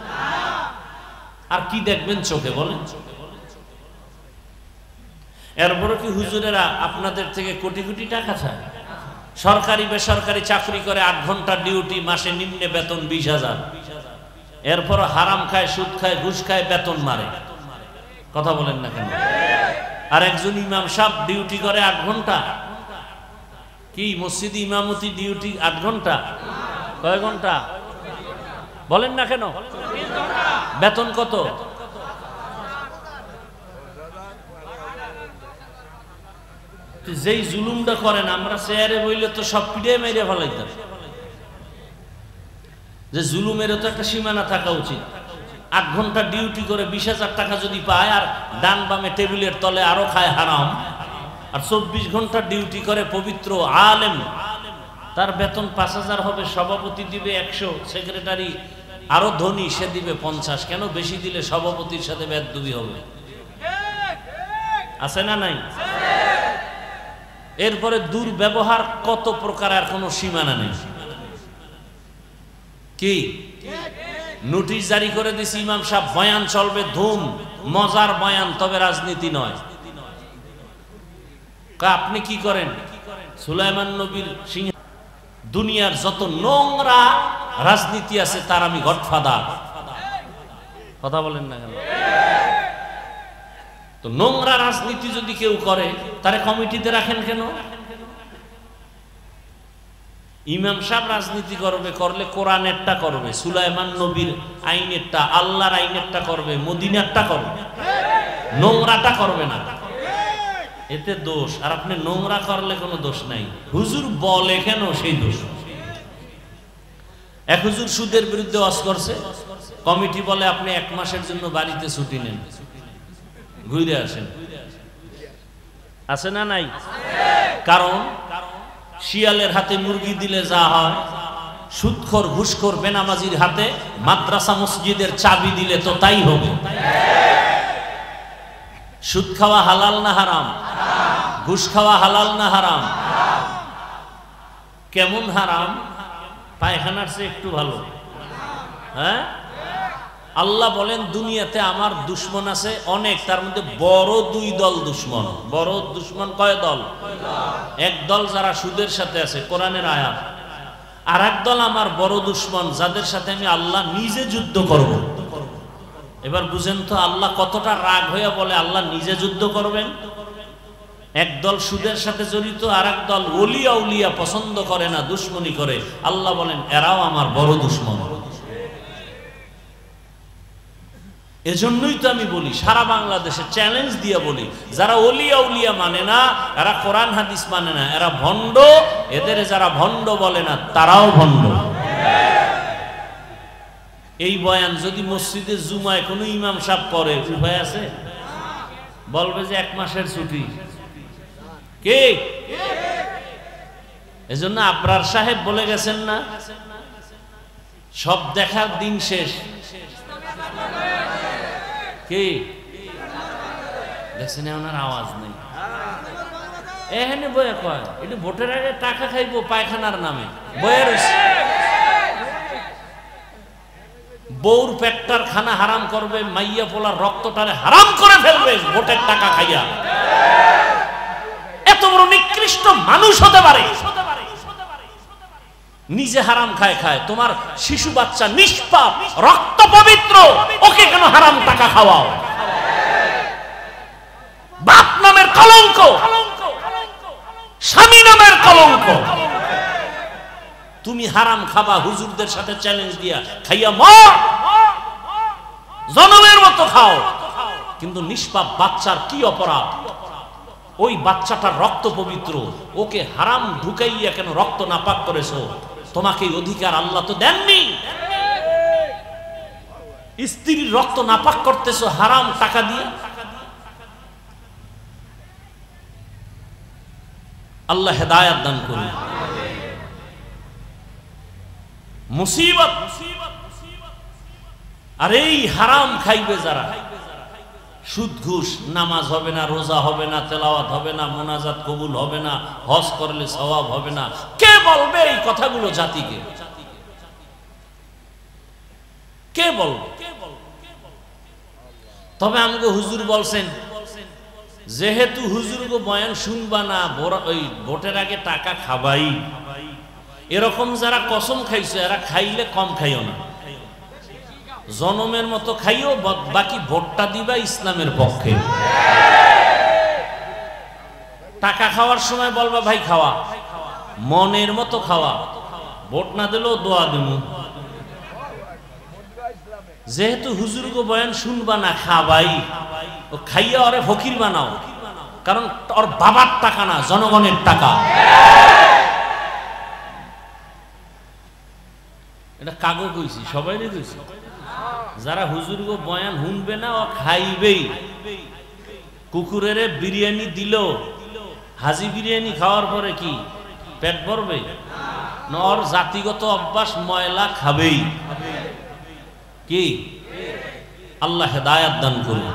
আর কি দেখবেন চোখে বলেন? এরপরে কি হুজুরেরা আপনাদের থেকে কোটি কোটি টাকা চায়? সরকারি বেসরকারি চাকরি করে 8 ঘন্টা ডিউটি, মাসে নিম্নে বেতন 20,000। এরপর হারাম খায়, সুদ খায়, ঘুষ খায়, বেতন মারে। কথা বলেন না কেন? আর একজন ইমাম সাহেব ডিউটি করে 8 ঘন্টা। কি মসজিদে ইমামতি ডিউটি 8 ঘন্টা? কয় ঘন্টা বলেন না কেন? বেতন কত? যেই জুলুমটা করেন, আমরা চেয়ারে বইলে তো সব পিঠে মেরে ফেলাইতাম। যে জুলুমেরও তো একটা সীমানা থাকা উচিত। 8 ঘন্টা ডিউটি করে 20,000 টাকা যদি পায়, আর ডান বামে টেবিলের তলে আরো খায় হারাম, আর 24 ঘন্টা ডিউটি করে পবিত্র আলেম, তার বেতন 5,000 হবে। সভাপতি দিবে 100, সেক্রেটারি আরো ধনী সে দিবে 50। কেন? বেশি দিলে সভাপতির সাথে বেদবি হবে। আছে না নাই? এরপরে দুর্ব্যবহার কত প্রকার, আর কোনো সীমানা নেই। কি নোটিশ জারি করে দিছি, ইমাম সাহেব বয়ান চলবে ধুম, মজার বয়ান, তবে রাজনীতি নয়। আপনি কি করেন? সুলাইমান নবীর সিংহ, দুনিয়ার যত নোংরা রাজনীতি আছে তার আমি গডফাদার। কথা বলেন না কেন? তো নোংরা রাজনীতি যদি কেউ করে, তারে কমিটিতে রাখেন কেন? ইমাম সাহেব রাজনীতি করবে, করলে কোরআনেরটা করবে, সুলাইমান নবীর আইনেরটা, আল্লাহর আইনেরটা করবে, মদিনারটা করবে, নোংরাটা করবে না। এতে দোষ। আর আপনি নোংরা করলে কোনো দোষ নাই। হুজুর বলে কেন সেই দোষ? এক হুজুর সুদের বিরুদ্ধে ওয়াজ করছে, কমিটি বলে আপনি 1 মাসের জন্য বাড়িতে ছুটি নেন, ঘুরে আসেন। আছে না নাই? কারণ শিয়ালের হাতে মুরগি দিলে যা হয়, সুদখোর ঘুষখোর বেনামাজির হাতে মাদ্রাসা মসজিদের চাবি দিলে তো তাই হবে। সুদ খাওয়া হালাল না হারাম? ঘুষ খাওয়া হালাল না হারাম? কেমন হারাম? পায়খানার চেয়ে একটু ভালো। হ্যাঁ, আল্লাহ বলেন দুনিয়াতে আমার দুশ্মন আছে অনেক, তার মধ্যে বড় দুই দল দুশ্মন। বড় দুশ্মন কয় দল? এক দল যারা সুদের সাথে আছে, কোরআনের আয়াত। আর এক দল আমার বড় দুশ্মন, যাদের সাথে আমি আল্লাহ নিজে যুদ্ধ করব। এবার বুঝেন তো আল্লাহ কতটা রাগ হইয়া বলে আল্লাহ নিজে যুদ্ধ করবেন। একদল সুদের সাথে জড়িত, আর এক দল ওলিয়া উলিয়া পছন্দ করে না, দুশ্মনী করে। আল্লাহ বলেন এরাও আমার বড় দুশ্মন। এজন্যই তো আমি বলি, সারা বাংলাদেশে চ্যালেঞ্জ দিয়ে বলি, যারা ওলিয়া উলিয়া মানে না, এরা কোরআন হাদিস মানে না, এরা ভণ্ড। এদের যারা ভণ্ড বলে না, তারাও ভণ্ড। এই বয়ান যদি মসজিদে জুমায় কোনো ইমাম সাহেব করে, উপায় আছে? বলবে যে 1 মাসের ছুটি। কে? এজন্য আবরার সাহেব বলে গেছেন না, সব দেখার দিন শেষ। কে দেখছেন? ওনার আওয়াজ নেই। এখানে বয়ে কয় একটু ভোটের আগে টাকা খাইবো পায়খানার নামে, বয়ে রয়েছে। বউর পেটটার খানা হারাম করবে, মাইয়া পোলার রক্তটারে হারাম করে ফেলবে ভোটের টাকা খাইয়া। এত বড় নিকৃষ্ট মানুষ হতে পারে? নিজে হারাম খায় খায়, তোমার শিশু বাচ্চা নিষ্পাপ, রক্ত পবিত্র, ওকে কেন হারাম টাকা খাওয়াও? বাপ নামের কলঙ্ক, স্বামী নামের কলঙ্ক। তুমি হারাম খাবা হুজুরদের সাথে চ্যালেঞ্জ দিয়া, খাইয়া মর, জনমের মতো খাও। কিন্তু নিষ্পাপ বাচ্চার কি অপরাধ? ওই বাচ্চাটার রক্ত পবিত্র, ওকে হারাম ঢুকাইয়া কেন রক্ত নাপাক করেছো? তোমাকে এই অধিকার আল্লাহ তো দেননি। স্ত্রীর রক্ত নাপাক করতেছো হারাম টাকা দিয়ে। আল্লাহ হেদায়েত দান করুন। মুসিবত। আর এই হারাম খাইবে যারা, সুদ ঘুষ, নামাজ হবে না, রোজা হবে না, তেলাওয়াত হবে না, মোনাজাত কবুল হবে না, হজ করলে সওয়াব হবে না, কে বলবে এই কথাগুলো জাতিকে? কে বলবে? তবে আমাকে হুজুর বলছেন, যেহেতু হুজুর গো বয়ান শুনবা না, ওই ভোটের আগে টাকা খাবাই, এরকম যারা কসম খাইছে এরা খাইলে কম খাইও না, জনমের মতো খাইও, বাকি ভোটটা দিবা ইসলামের পক্ষে। টাকা খাওয়ার সময় বলবা ভাই খাওয়া, মনের মতো খাওয়া, ভোট না দিলেও দোয়া দেব। যেহেতু হুজুর গো বয়ান শুনবা না, খাবাই, ও খাইয়া ওরে ফকির বানাও, কারণ ওর বাবার টাকা না, জনগণের টাকা। এটা কাগো কইছি, সবাই কইছি। যারা হুজুর গো বয়ান শুনবে না, ও খাইবেই। কুকুরের বিরিয়ানি দিল, হাজি বিরিয়ানি খাওয়ার পরে কি পেট ভরবে? না, ওর জাতিগত অভ্যাস, ময়লা খাবেই। কি? আল্লাহ হেদায়েত দান করুন।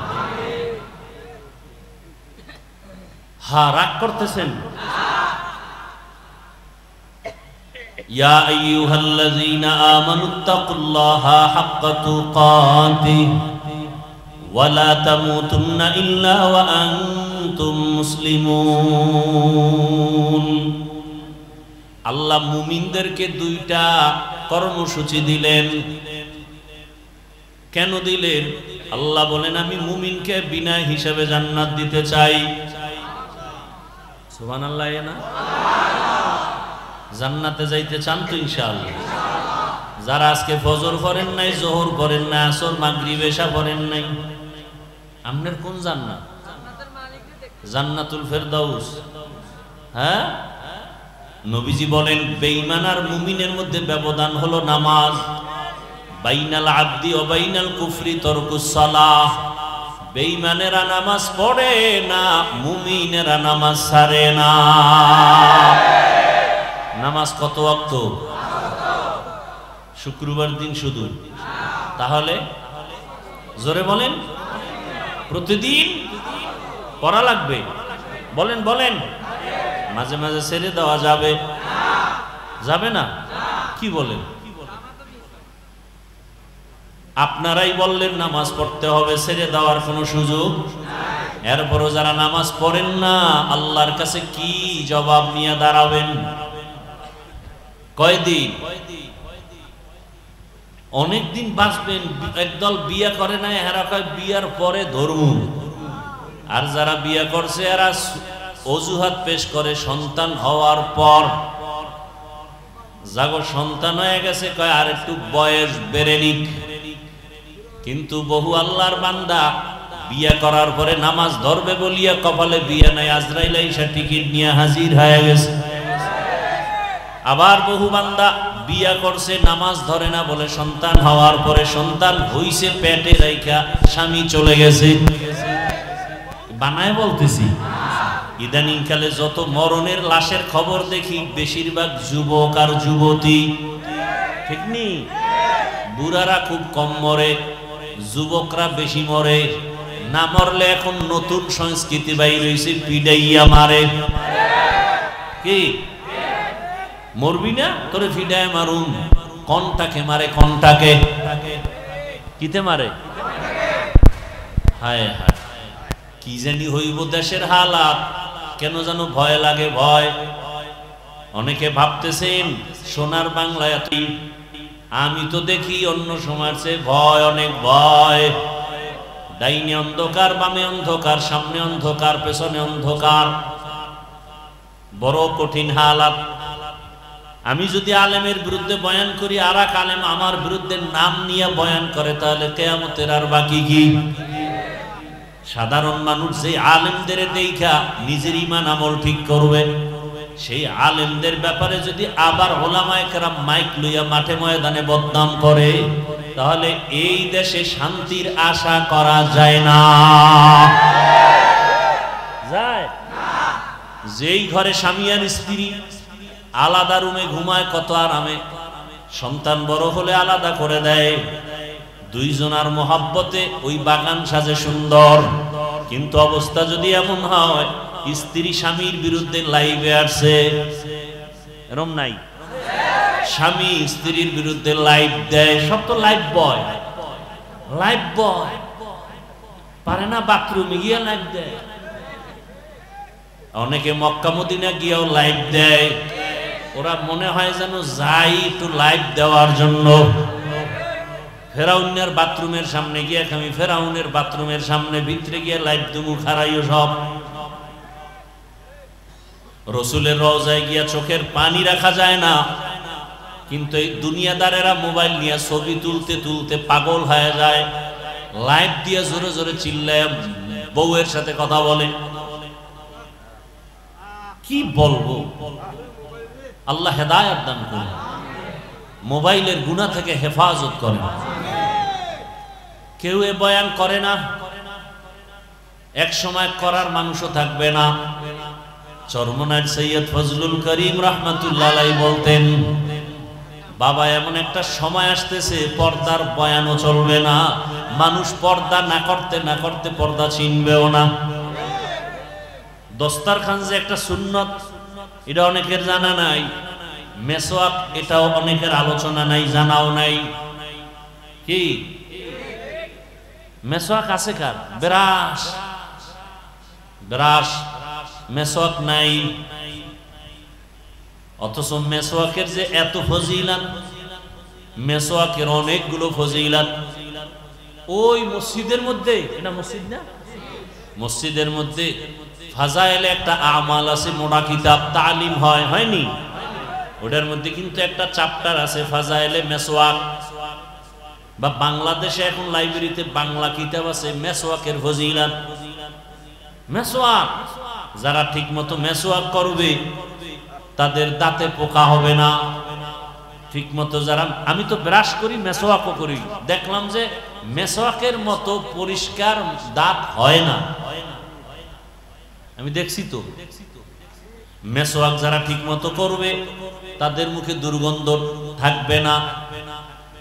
হ্যাঁ, রাগ করতেছেন? ইয়া আইয়ুহাল্লাযীনা আমানুত্তাকুল্লাহা হাক্কা তুকাতিহি ওয়া লা তামুতুন্না ইল্লা ওয়া আনতুম মুসলিমুন। আল্লাহ মুমিনদেরকে 2টা কর্মসূচি দিলেন। কেন দিলেন? আল্লাহ বলেন আমি মুমিনকে বিনা হিসাবে জান্নাত দিতে চাই। সুবহানাল্লাহ। না জান্নাতে যাইতে চান তো ইনশাআল্লাহ? যারা আজকে ফজর করেন নাই, জোহর করেন নাই, আসর মাগরিব এশা করেন নাই, আপনার কোন জান্নাত? জান্নাতুল ফেরদাউস। হ্যাঁ, নবীজি বলেন বেঈমান আর মুমিনের মধ্যে ব্যবধান হলো নামাজ। বাইনাল আবদি ওয়া বাইনাল কুফরি তারকুস সালাহ। বেঈমানেরা নামাজ পড়ে না, মুমিনেরা নামাজ ছাড়ে না। নামাজ কত ওয়াক্ত? শুক্রবার দিন শুধু? তাহলে জোরে বলেন, প্রতিদিন করা লাগবে? বলেন বলেন। মাঝে মাঝে ছেড়ে দেওয়া যাবে? যাবে না? কি বলেন? আপনারাই বললেন নামাজ পড়তে হবে, ছেড়ে দেওয়ার কোনো সুযোগ? এরপরও যারা নামাজ পড়েন না, আল্লাহর কাছে কি জবাব নিয়ে দাঁড়াবেন? কয়দিন? অনেকদিন বাঁচবেন। একদল বিয়ে করে নাই, এরা কয় বিয়ার পরে ধরবো। আর যারা বিয়ে করছে এরা অজুহাত পেশ করে সন্তান হওয়ার পর। যাগো সন্তান হয়ে গেছে, কয় আর একটু বয়স বেড়ে নিক। কিন্তু বহু আল্লাহর বান্দা বিয়ে করার পরে নামাজ ধরবে বলিয়া কপালে বিয়ে নাই, আজরাইল আইসা টিকিট নিয়ে হাজির হয়ে গেছে। আবার বহু বান্দা বিয়া করছে, নামাজ ধরে না বলে সন্তান হওয়ার পরে সন্তান হইছে পেটে রাইখা স্বামী চলে গেছে। বানায় বলতেছি। ইদানিং কালে যত মরণের লাশের খবর দেখি, বেশিরভাগ যুবক আর যুবতী, ঠিক নি? বুড়ারা খুব কম মরে, যুবকরা বেশি মরে। না মরলে এখন নতুন সংস্কৃতি বাইর হইছে, পিডাইয়া মারে। কি মরবি না? তোরে ফিডায় মারুন। কোনটাকে মারে? কোনটাকে? কিতে মারে? হায় হায়, কি জানি হইব দেশের হালাত। কেন যেন ভয় লাগে, ভয়। অনেকে ভাবতেছেন সোনার বাংলায়। আমি তো দেখি অন্য সময়ের চেয়ে ভয়, অনেক ভয়। ডাইনে অন্ধকার, বামে অন্ধকার, সামনে অন্ধকার, পেছনে অন্ধকার। বড় কঠিন হালাত। আমি যদি আলেমের বিরুদ্ধে বয়ান করি, আর এক আলেম আমার বিরুদ্ধে নাম নিয়ে বয়ান করে, তাহলে কিয়ামতের আর বাকি কি? সাধারণ মানুষ যে আলেমদের দেখা নিজের ঈমান আমল ঠিক করবে, সেই আলেমদের ব্যাপারে যদি আবার ওলামায়ে কেরাম মাইক লইয়া মাঠে ময়দানে বদনাম করে, তাহলে এই দেশে শান্তির আশা করা যায় না। যায়? যেই ঘরে স্বামী আর স্ত্রী আলাদা রুমে ঘুমায় কত আরামে, সন্তান বড় হলে আলাদা করে দেয়। দুইজনার মোহাব্বতে ওই বাগান সাজে সুন্দর। কিন্তু অবস্থা যদি এমন হয়, স্ত্রী স্বামীর বিরুদ্ধে লাইভে আসছে, এরম নাই? স্বামী স্ত্রীর বিরুদ্ধে লাইভ দেয়। সব তো লাইভ বয়। লাইভ বয় পারে না বাথরুমে গিয়ে লাইভ দেয়। অনেকে মক্কা মদিনা গিয়েও লাইভ দেয়। ওরা মনে হয় যেন যাই একটু লাইভ দেওয়ার জন্য। ফেরাউনের বাথরুমের সামনে গিয়ে, আমি ফেরাউনের বাথরুমের সামনে ভিতরে গিয়ে লাইভ দুমু খারাইও সব। রসুলের রওজায় গিয়া চোখের পানি রাখা যায় না, কিন্তু এই দুনিয়াদারেরা মোবাইল নিয়ে ছবি তুলতে তুলতে পাগল হয়ে যায়। লাইভ দিয়ে জোরে জোরে চিল্লায় বউয়ের সাথে কথা বলে। কি বলবো? আল্লাহ হেদায়েত দান করুন, মোবাইলের গুনাহ থেকে হেফাজত করেন। কেউ এ বয়ান করে না, এক সময় করার মানুষও থাকবে না। চরমনায় সৈয়দ ফজলুল করিম রাহমাতুল্লাহ আলাইহি বলতেন, বাবা এমন একটা সময় আসতেছে পর্দার বয়ানও চলবে না। মানুষ পর্দা না করতে না করতে পর্দা চিনবেও না। দস্তারখান যে একটা সুন্নত, এটা অনেকের জানা নাই। মেসওয়াক, এটাও অনেকের আলোচনা নাই, জানাও নাই। কি মেসওয়াক আছে কার? ব্রাশ, ব্রাশ, মেসওয়াক নাই। অথচ মেসওয়াকের যে এত ফজিলত, মেসওয়াকের অনেকগুলো ফজিলত। ওই মসজিদের মধ্যে, এটা মসজিদ না, মসজিদের মধ্যে ফাজাইলে একটা আমাল আছে, মোটা কিতাব, তালিম হয়, হয়নি? ওটার মধ্যে কিন্তু একটা চ্যাপ্টার আছে ফাজাইলে মেসওয়াক। বা বাংলাদেশে এখন লাইব্রেরিতে বাংলা কিতাব আছে মেসওয়াকের ফজিলত। মেসওয়াক, যারা ঠিক মতো মেসওয়াক করবে তাদের দাঁতে পোকা হবে না। ঠিক মতো যারা, আমি তো ব্রাশ করি, মেসওয়াকও করি, দেখলাম যে মেসওয়াকের মতো পরিষ্কার দাঁত হয় না। আমি দেখছি তো। মেসওয়াক যারা ঠিক মতো করবে তাদের মুখে দুর্গন্ধ থাকবে না।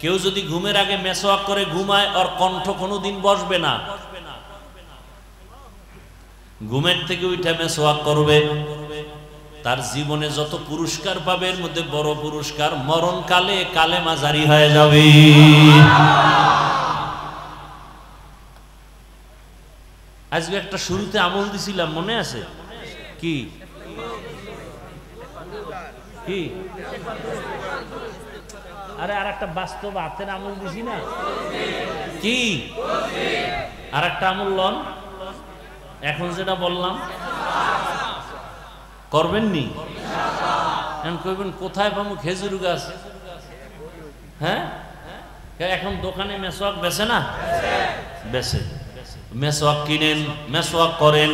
কেউ যদি ঘুমের আগে মেসওয়াক করে ঘুমায়, আর কণ্ঠ কোনোদিন বসবে না। ঘুমের থেকে উঠে মেসওয়াক করবে, তার জীবনে যত পুরস্কার পাবে এর মধ্যে বড় পুরস্কার মরণকালে কালেমা জারি হয়ে যাবে। আজকে একটা শুরুতে আমল দিছিলাম, মনে আছে? কি কি আরে আর একটা বাস্তব হাতের আমল দিছি না কি? আর একটা আমল লন, এখন যেটা বললাম করবেন নি? এখন কইবেন কোথায় পাবো খেজুর গাছ? হ্যাঁ, এখন দোকানে মেসওয়াক বেচে না? বেচে। মেসওয়াক কিনেন, মেসওয়াক করেন।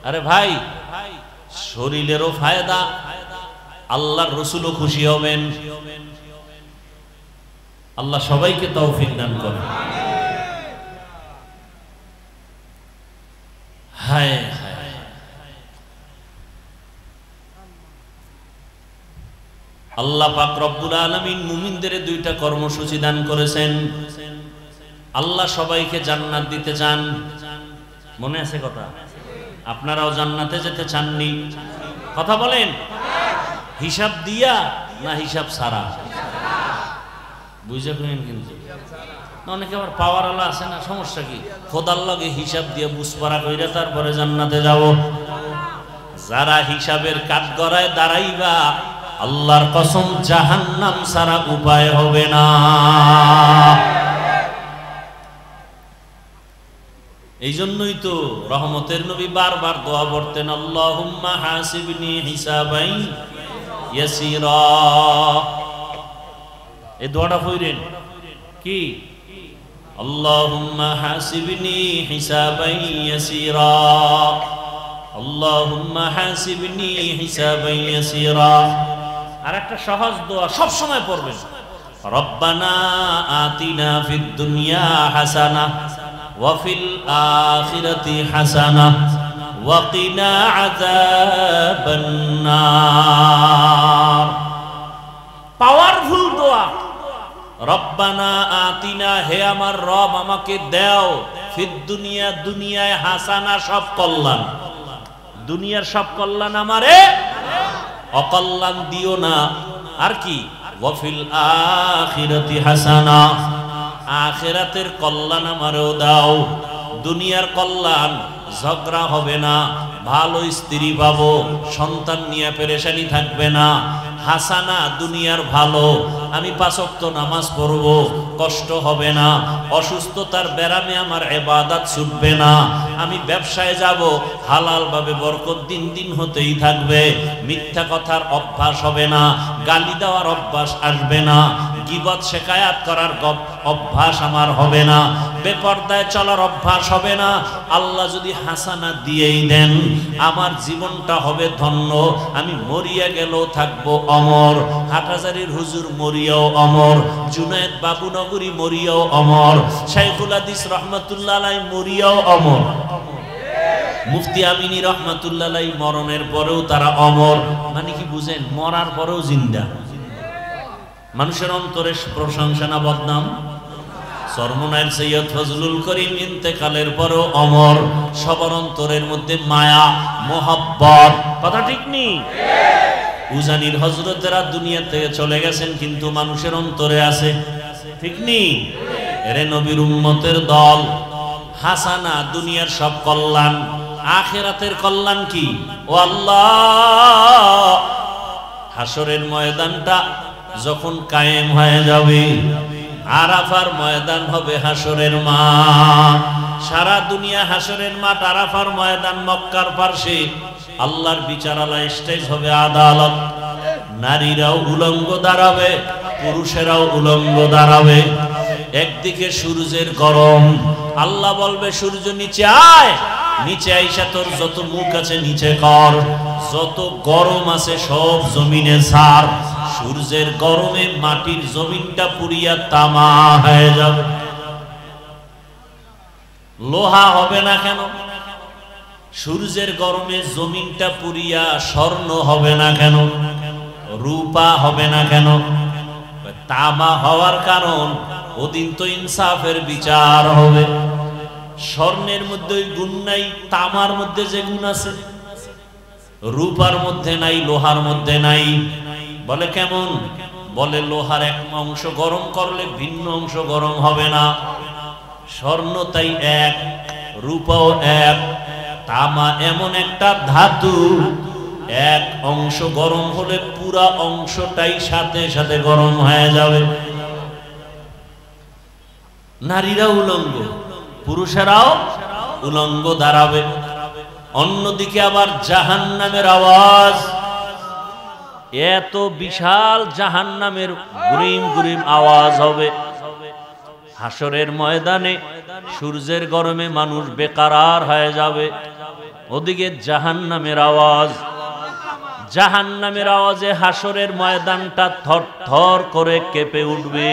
আরে ভাই, শরীরেরও ফায়দা, আল্লাহর রাসূলও খুশি হবেন। আল্লাহ সবাইকে তৌফিক দান করেন। হায় হায়, আল্লাহ পাক রব্বুল আলামিন মুমিনদের দুইটা কর্মসূচি দান করেছেন। আল্লাহ সবাইকে জান্নাত দিতে চান, মনে আছে কথা? আপনারাও জান্নাতে যেতে চাননি? কথা বলেন, হিসাব দিয়া না হিসাব ছাড়া? বুঝে করেন কিন্তু অনেকে আবার পাওয়ার আলা আছে না, সমস্যা কি? খোদার লগে হিসাব দিয়ে বুঝপাড়া কইরা তারপরে জান্নাতে যাব। যারা হিসাবের কাঠগড়ায় দাঁড়াইবা, আল্লাহর কসম জাহান্নাম ছাড়া উপায় হবে না। এই জন্যই তো রহমতের নবী বারবার দোয়া পড়তেন, আল্লাহুম্মা হাসিবনি হিসাবান ইয়াসিরা। এই দোয়াটা পড়েন কি? আল্লাহুম্মা হাসিবনি হিসাবান ইয়াসিরা, আল্লাহুম্মা হাসিবনি হিসাবান ইয়াসিরা। আর একটা সহজ দোয়া সব সময় পড়বেন, রব্বানা আতিনা ফিদ দুনিয়া হাসানা ওয়া ফিল আখিরাতি হাসানা ওয়া কিনা আযাবান নার। পাওয়ারফুল দোয়া। রব্বানা আতিনা, হে আমার রব আমাকে দাও, ফিদ দুনিয়া, দুনিয়ায় হাসানা, সব কল্যাণ, দুনিয়ার সব কল্যাণ আমারে, অকল্যাণ দিও না। আর কি? ওয়া ফিল আখিরাতি হাসানা, আখিরাতের কল্যাণ আমারও দাও। দুনিয়ার কল্যাণ, ঝগড়া হবে না, ভালো স্ত্রী পাবো, সন্তান নিয়ে পেরেশানি থাকবে না। হাসানা, দুনিয়ার ভালো, আমি 5 ওয়াক্ত নামাজ পড়ব, কষ্ট হবে না। অসুস্থতার ব্যারামে আমার ইবাদত ছুটবে না। আমি ব্যবসায় যাব, হালাল ভাবে বরকত দিন দিন হতেই থাকবে। মিথ্যা কথার অভ্যাস হবে না, গালি দেওয়ার অভ্যাস আসবে না, গীবত শিকায়াত করার অভ্যাস আমার হবে না, বেপরদায় চলার অভ্যাস হবে না। আল্লাহ যদি হাসানা দিয়েই দেন, আমার জীবনটা হবে ধন্য। আমি মরিয়া গেলেও থাকবো অমর, হাটহাজারীর হুজুর মরিয়াও অমর, জুনায়েদ বাবুনগরী মরিয়াও অমর, শাইখুল হাদিস রহমাতুল্লাহ আলাইহি মরিয়াও অমর, মুফতি আমিনী রহমাতুল্লাহ আলাইহি মরণের পরেও তারা অমর। মানে কি বুঝেন? মরার পরেও জিন্দা। মানুষের অন্তরে প্রশংসা না বদনাম? সরমনাইল সৈয়দ ফজলুল করিম ইন্তেকালের পরেও অমর। সবার অন্তরের মধ্যে মায়া, মোহাব্বত, কথা ঠিক নেই? উজানির হযরতেরা দুনিয়া থেকে চলে গেছেন, কিন্তু মানুষের অন্তরে আছে, ঠিক নেই? এরে নবীর উম্মতের দল। হাসানা, দুনিয়ার সব কল্যাণ, আখিরাতের কল্যাণ কি? ও আল্লাহ, হাসরের ময়দানটা যখন কায়েম হয়ে যাবে, আরাফার ময়দান হবে হাসরের মাঠ। সারা দুনিয়া হাসরের মাঠ, আরাফার ময়দান মক্কার পার্শ্বে। আল্লাহর বিচারালয়, স্টেজ হবে আদালত। নারীরাও উলঙ্গ দাঁড়াবে, পুরুষেরাও উলঙ্গ দাঁড়াবে। একদিকে সূর্যের গরম, আল্লাহ বলবে সূর্য নিচে আয়, নিচে আইসা তোর যত মুখ আছে নিচে কর, যত গরম আছে সব জমিনে ছাড়। সূর্যের গরমে মাটির জমিনটা পুড়িয়া তামা হয়ে যাবে। লোহা হবে না কেন? সূর্যের গরমে জমিনটা পুড়িয়া স্বর্ণ হবে না কেন? রূপা হবে না কেন? তামা হওয়ার কারণ, ওদিন তো ইনসাফের বিচার হবে। স্বর্ণের মধ্যে ওই গুণ নাই, তামার মধ্যে যে গুণ আছে রূপার মধ্যে নাই, লোহার মধ্যে নাই। বলে কেমন? বলে লোহার এক অংশ গরম করলে ভিন্ন অংশ গরম হবে না, স্বর্ণ তাই এক, রূপাও এক। তামা এমন একটা ধাতু, এক অংশ গরম হলে পুরা অংশটাই সাথে সাথে গরম হয়ে যাবে। নারীরা উলঙ্গ, পুরুষেরাও উলঙ্গ দাঁড়াবে। অন্যদিকে আবার জাহান্নামের আওয়াজ, এত বিশাল জাহান্নামের গুরিম গুরিম আওয়াজ হবে। হাসরের ময়দানে সূর্যের গরমে মানুষ বেকারার হয়ে যাবে, ওদিকে জাহান্নামের আওয়াজ। জাহান্নামের আওয়াজে হাসরের ময়দানটা থরথর করে কেঁপে উঠবে।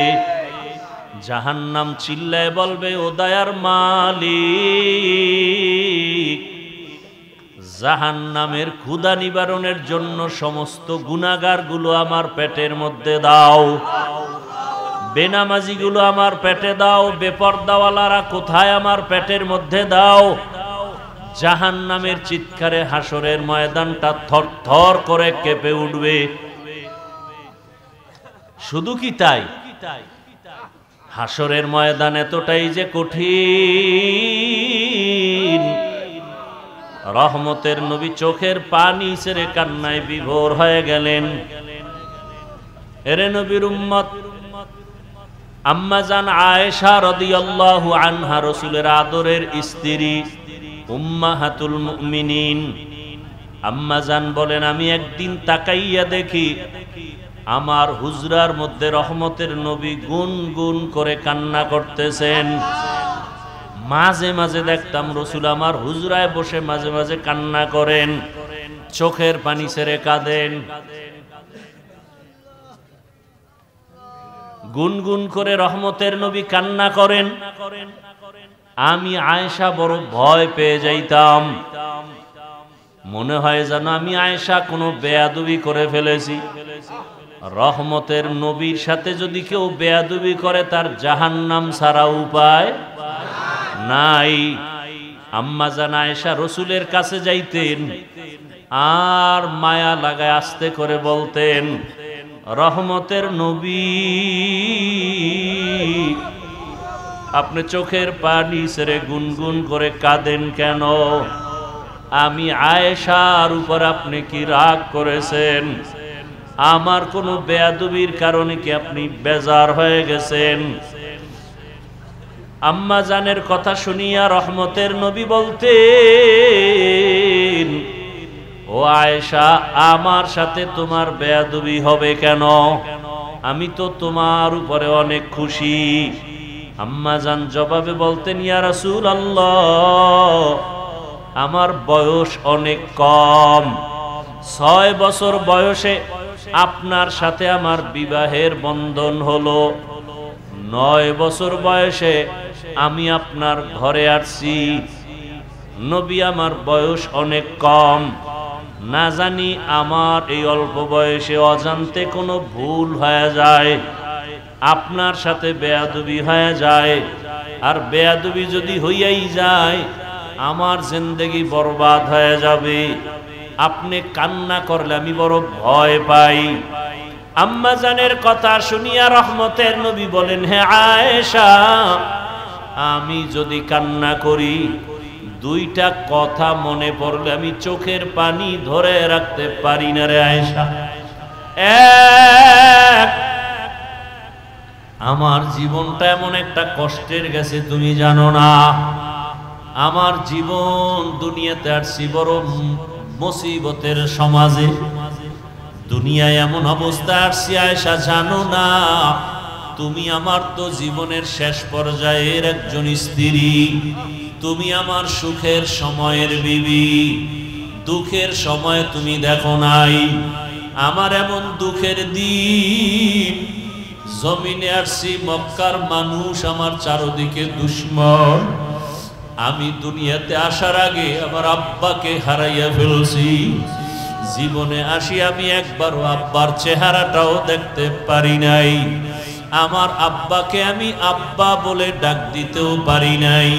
জাহান্নাম চিল্লায় বলবে, ও দয়ার মালিক, জাহান্নামের ক্ষুধা নিবারণের জন্য সমস্ত গুনাহগারগুলো আমার পেটের মধ্যে দাও, বেনামাজিগুলো আমার পেটে দাও, বেপরদাওয়ালারা কোথায় আমার পেটের মধ্যে দাও। জাহান্নামের চিৎকারে হাসরের ময়দানটা থরথর করে কেঁপে উঠবে। শুধু কি তাই, হাসরের ময়দান এতটাই যে কঠিন, রহমতের নবী চোখের পানি ছেড়ে কান্নায় বিভোর হয়ে গেলেন। এরে নবীর উম্মত, আম্মা জান আয়েশা রাদিয়াল্লাহু আনহা, রাসূলের আদরের স্ত্রী, উম্মাহাতুল মুমিনিন, আম্মা জান বলেন, আমি একদিন তাকাইয়া দেখি আমার হুজরার মধ্যে রহমতের নবী গুনগুন করে কান্না করতেছেন। মাঝে মাঝে দেখতাম রসুল আমার হুজরায় বসে মাঝে মাঝে কান্না করেন, চোখের পানি ছেড়ে কাঁদেন, গুনগুন করে রহমতের নবী কান্না করেন। আমি আয়েশা বড় ভয় পেয়ে যাইতাম, মনে হয় যেন আমি আয়েশা কোনো বেয়াদবি করে ফেলেছি। রহমতের নবীর সাথে যদি কেউ বেয়াদবি করে তার জাহান্নাম ছাড়া উপায় নাই। আম্মা জান আয়েশা রসুলের কাছে যাইতেন আর মায়া লাগায় আস্তে করে বলতেন, রহমতের নবী, আপনি চোখের পানি ছেড়ে গুনগুন করে কাঁদেন কেন? আমি আয়েশার উপর আপনি কি রাগ করেছেন? আমার কোনো বেয়াদবির কারণে কি আপনি বেজার হয়ে গেছেন? আম্মা জানের কথা শুনিয়া রহমতের নবী বলতেন, ও আয়েশা, আমার সাথে তোমার বেয়াদবি হবে কেন? আমি তো তোমার উপরে অনেক খুশি। আম্মা জান জবাবে বলতেন, ইয়া রাসূলুল্লাহ, আমার বয়স অনেক কম, 6 বছর বয়সে আপনার সাথে আমার বিবাহের বন্ধন হলো, 9 বছর বয়সে আমি আপনার ঘরে আসছি। নবী, আমার বয়স অনেক কম, না জানি আমার এই অল্প বয়সে অজান্তে কোনো ভুল হয়ে যায়, আপনার সাথে বেয়াদবি হয়ে যায়, আর বেয়াদবি যদি হইয়াই যায় আমার জিন্দেগি বরবাদ হয়ে যাবে। আপনি কান্না করলে আমি বড় ভয় পাই। আম্মা জানের কথা শুনিয়া রহমতের নবী বলেন, হে আয়েশা, আমি যদি কান্না করি, 2টা কথা মনে পড়লে আমি চোখের পানি ধরে রাখতে পারি না রে আয়েশা। এক, আমার জীবনটা এমন একটা কষ্টের গেছে তুমি জানো না। আমার জীবন, দুনিয়াতে আসছি বড় মুসিবতের সমাজে, দুনিয়ায় এমন অবস্থা আসছি আয়েশা জানো না। তুমি আমার তো জীবনের শেষ পর্যায়ের একজন স্ত্রী, তুমি আমার সুখের সময়ের বিবি, দুঃখের সময় তুমি দেখো নাই। আমার এমন দুঃখের দিন, জমিনে আসছি, মক্কার মানুষ আমার চারদিকে দুশ্মন। আমি দুনিয়াতে আসার আগে আমার আব্বাকে হারাইয়া ফেলছি। জীবনে আসি আমি একবারও আব্বার চেহারাটাও দেখতে পারি নাই। আমার আব্বাকে আমি আব্বা বলে ডাক দিতেও পারি নাই।